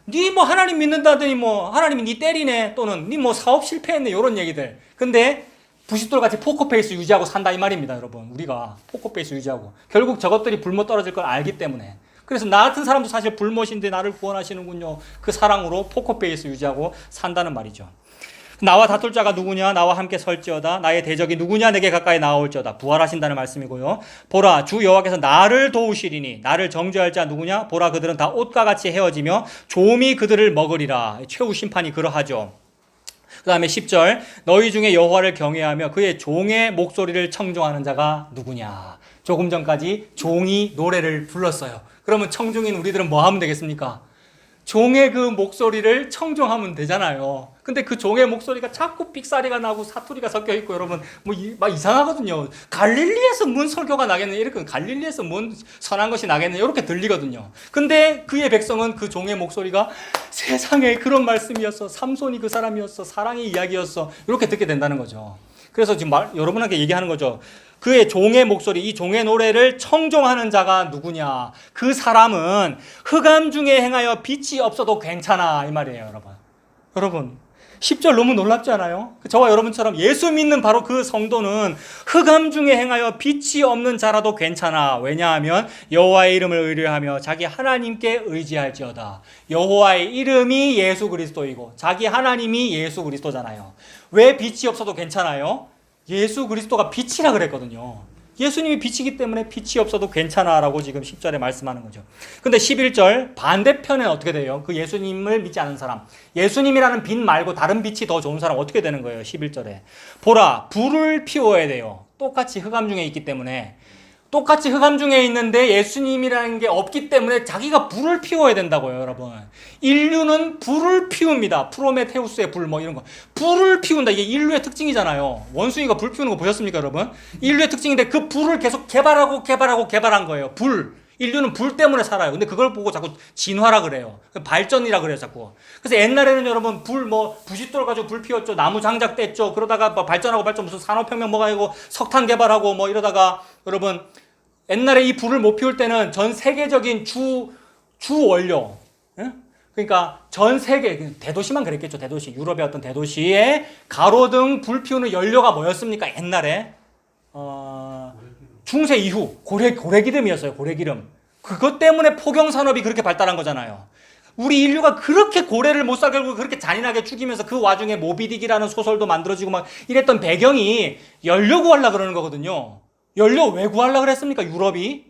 A: 니 뭐 하나님 믿는다더니 뭐 하나님이 니 때리네, 또는 니 뭐 사업 실패했네, 이런 얘기들. 근데 부싯돌같이 포커페이스 유지하고 산다 이 말입니다, 여러분. 우리가 포커페이스 유지하고 결국 저것들이 불못 떨어질 걸 알기 때문에. 그래서 나 같은 사람도 사실 불못인데 나를 구원하시는군요. 그 사랑으로 포커페이스 유지하고 산다는 말이죠. 나와 다툴 자가 누구냐? 나와 함께 설지어다. 나의 대적이 누구냐? 내게 가까이 나올지어다. 부활하신다는 말씀이고요. 보라, 주 여호와께서 나를 도우시리니. 나를 정죄할 자 누구냐? 보라, 그들은 다 옷과 같이 헤어지며 조미 그들을 먹으리라. 최후 심판이 그러하죠. 그 다음에 10절, 너희 중에 여호와를 경외하며 그의 종의 목소리를 청종하는 자가 누구냐? 조금 전까지 종이 노래를 불렀어요. 그러면 청중인 우리들은 뭐 하면 되겠습니까? 종의 그 목소리를 청종하면 되잖아요. 근데 그 종의 목소리가 자꾸 삑사리가 나고 사투리가 섞여 있고 여러분 막 이상하거든요. 갈릴리에서 뭔 설교가 나겠네, 이렇게 갈릴리에서 뭔 선한 것이 나겠네, 이렇게 들리거든요. 근데 그의 백성은 그 종의 목소리가 세상에 그런 말씀이었어, 삼손이 그 사람이었어, 사랑의 이야기였어, 이렇게 듣게 된다는 거죠. 그래서 지금 여러분에게 얘기하는 거죠. 그의 종의 목소리, 이 종의 노래를 청종하는 자가 누구냐? 그 사람은 흑암 중에 행하여 빛이 없어도 괜찮아 이 말이에요, 여러분. 10절 너무 놀랍지 않아요? 저와 여러분처럼 예수 믿는 바로 그 성도는 흑암 중에 행하여 빛이 없는 자라도 괜찮아. 왜냐하면 여호와의 이름을 의뢰하며 자기 하나님께 의지할지어다. 여호와의 이름이 예수 그리스도이고 자기 하나님이 예수 그리스도잖아요. 왜 빛이 없어도 괜찮아요? 예수 그리스도가 빛이라 그랬거든요. 예수님이 빛이기 때문에 빛이 없어도 괜찮아라고 지금 10절에 말씀하는 거죠. 근데 11절 반대편에 어떻게 돼요? 그 예수님을 믿지 않은 사람, 예수님이라는 빛 말고 다른 빛이 더 좋은 사람 어떻게 되는 거예요? 11절에 보라, 불을 피워야 돼요. 똑같이 흑암 중에 있기 때문에 똑같이 흑암 중에 있는데 예수님이라는 게 없기 때문에 자기가 불을 피워야 된다고요, 여러분. 인류는 불을 피웁니다. 프로메테우스의 불 뭐 이런 거. 불을 피운다. 이게 인류의 특징이잖아요. 원숭이가 불 피우는 거 보셨습니까, 여러분? 인류의 특징인데 그 불을 계속 개발한 거예요. 불. 인류는 불 때문에 살아요. 근데 그걸 보고 자꾸 진화라 그래요. 발전이라 그래요, 자꾸. 그래서 옛날에는 여러분 불 뭐 부싯돌 가지고 불 피웠죠. 나무 장작 뗐죠. 그러다가 뭐 발전하고 무슨 산업혁명 뭐가 아니고 석탄 개발하고 뭐 이러다가 여러분 옛날에 이 불을 못 피울 때는 전 세계적인 주 원료. 예? 그러니까 전 세계 대도시만 그랬겠죠. 대도시. 유럽의 어떤 대도시에 가로등 불 피우는 연료가 뭐였습니까? 옛날에 중세 이후 고래기름이었어요. 고래기름. 그것 때문에 포경 산업이 그렇게 발달한 거잖아요. 우리 인류가 그렇게 고래를 못 살고 그렇게 잔인하게 죽이면서 그 와중에 모비딕이라는 소설도 만들어지고 막 이랬던 배경이 연료 구하려고 그러는 거거든요. 연료 왜 구하려고 그랬습니까? 유럽이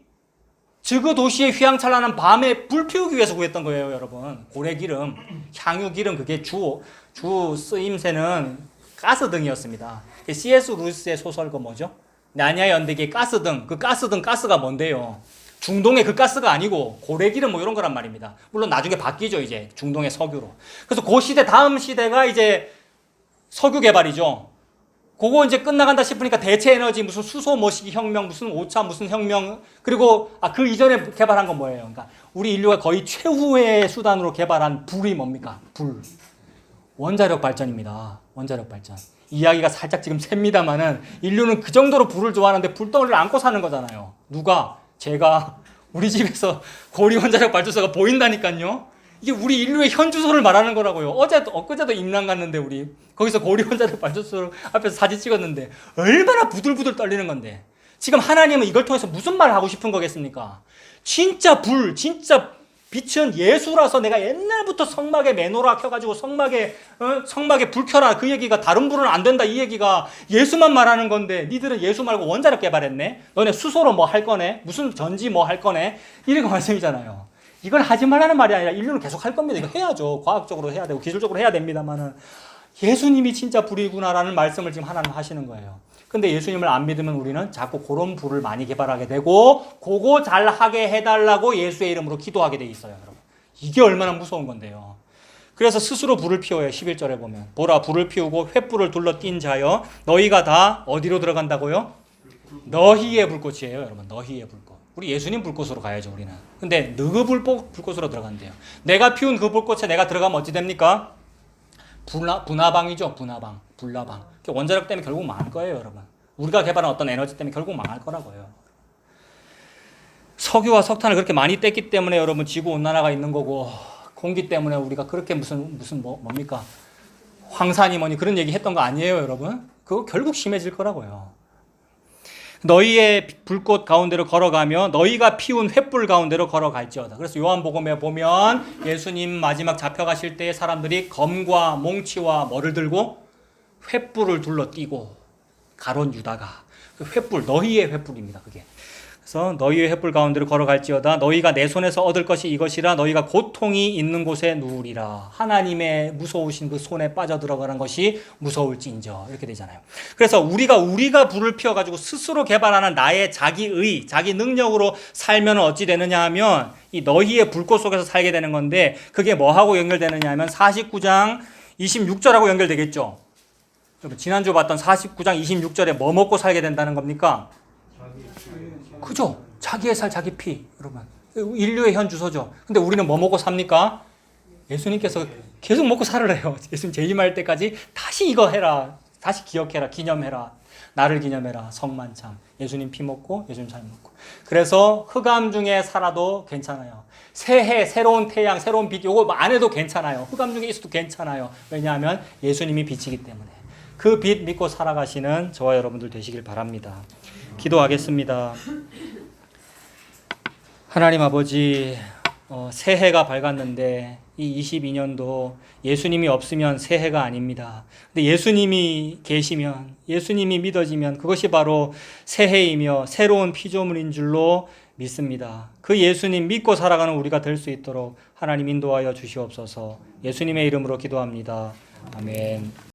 A: 지구 도시의 휘황찬란한 밤에 불 피우기 위해서 구했던 거예요, 여러분. 고래기름, 향유기름 그게 주 쓰임새는 가스등이었습니다. C.S. 루이스의 소설 그 뭐죠? 나냐 연대기의 가스등. 그 가스등 가스가 뭔데요? 중동의 그 가스가 아니고 고래기름 뭐 이런 거란 말입니다. 물론 나중에 바뀌죠, 이제 중동의 석유로. 그래서 그 시대 다음 시대가 이제 석유 개발이죠. 그거 이제 끝나간다 싶으니까 대체 에너지 무슨 수소 머시기 혁명 무슨 5차 무슨 혁명 그리고 그 이전에 개발한 건 뭐예요? 그러니까 우리 인류가 거의 최후의 수단으로 개발한 불이 뭡니까? 불. 원자력 발전입니다. 원자력 발전. 이야기가 살짝 지금 셉니다만은 인류는 그 정도로 불을 좋아하는데 불덩이를 안고 사는 거잖아요. 누가? 제가 우리 집에서 고리 원자력 발전소가 보인다니까요. 이게 우리 인류의 현 주소를 말하는 거라고요. 엊그제도 임랑 갔는데 우리 거기서 고리 원자력 발전소 앞에서 사진 찍었는데 얼마나 부들부들 떨리는 건데 지금 하나님은 이걸 통해서 무슨 말을 하고 싶은 거겠습니까? 진짜 불, 진짜 빛은 예수라서 내가 옛날부터 성막에 메노라 켜가지고 성막에 불 켜라 그 얘기가 다른 불은 안 된다 이 얘기가 예수만 말하는 건데 니들은 예수 말고 원자력 개발했네? 너네 수소로 뭐 할 거네? 무슨 전지 뭐 할 거네? 이런 말씀이잖아요. 이걸 하지 말라는 말이 아니라 인류는 계속 할 겁니다. 이거 해야죠. 과학적으로 해야 되고 기술적으로 해야 됩니다만은 예수님이 진짜 불이구나라는 말씀을 지금 하나님 하시는 거예요. 근데 예수님을 안 믿으면 우리는 자꾸 그런 불을 많이 개발하게 되고 그거 잘하게 해달라고 예수의 이름으로 기도하게 돼 있어요. 여러분. 이게 얼마나 무서운 건데요. 그래서 스스로 불을 피워요. 11절에 보면 보라 불을 피우고 횃불을 둘러 띈 자여 너희가 다 어디로 들어간다고요? 너희의 불꽃이에요. 여러분. 너희의 불꽃. 우리 예수님 불꽃으로 가야죠. 우리는. 근데 너희 불꽃으로 들어간대요. 내가 피운 그 불꽃에 내가 들어가면 어찌 됩니까? 분화방이죠. 분화방. 불나방. 원자력 때문에 결국 망할 거예요, 여러분. 우리가 개발한 어떤 에너지 때문에 결국 망할 거라고요. 석유와 석탄을 그렇게 많이 뗐기 때문에 여러분 지구 온난화가 있는 거고 공기 때문에 우리가 그렇게 뭡니까? 황산이 뭐니 그런 얘기 했던 거 아니에요, 여러분? 그거 결국 심해질 거라고요. 너희의 불꽃 가운데로 걸어가며 너희가 피운 횃불 가운데로 걸어갈지어다. 그래서 요한복음에 보면 예수님 마지막 잡혀가실 때 사람들이 검과 몽치와 뭐를 들고 횃불을 둘러띠고 가론 유다가 그 횃불 너희의 횃불입니다. 그게. 그래서 너희의 횃불 가운데로 걸어갈지어다. 너희가 내 손에서 얻을 것이 이것이라. 너희가 고통이 있는 곳에 누우리라. 하나님의 무서우신 그 손에 빠져들어가는 것이 무서울진저 이렇게 되잖아요. 그래서 우리가 불을 피워가지고 스스로 개발하는 나의 자기의 자기 능력으로 살면 어찌 되느냐 하면 이 너희의 불꽃 속에서 살게 되는 건데 그게 뭐하고 연결되느냐 하면 49장 26절하고 연결되겠죠. 지난주 봤던 49장 26절에 뭐 먹고 살게 된다는 겁니까? 그죠? 자기의 살, 자기 피, 여러분. 인류의 현 주소죠. 근데 우리는 뭐 먹고 삽니까? 예수님께서 계속 먹고 살으래요. 예수님 재림할 때까지 다시 이거 해라. 다시 기억해라. 기념해라. 나를 기념해라. 성만참. 예수님 피 먹고, 예수님 살 먹고. 그래서 흑암 중에 살아도 괜찮아요. 새해, 새로운 태양, 새로운 빛, 요거 안 해도 괜찮아요. 흑암 중에 있어도 괜찮아요. 왜냐하면 예수님이 빛이기 때문에. 그 빛 믿고 살아가시는 저와 여러분들 되시길 바랍니다. 기도하겠습니다. 하나님 아버지, 새해가 밝았는데 이 22년도 예수님이 없으면 새해가 아닙니다. 근데 예수님이 계시면, 예수님이 믿어지면 그것이 바로 새해이며 새로운 피조물인 줄로 믿습니다. 그 예수님 믿고 살아가는 우리가 될 수 있도록 하나님 인도하여 주시옵소서. 예수님의 이름으로 기도합니다. 아멘.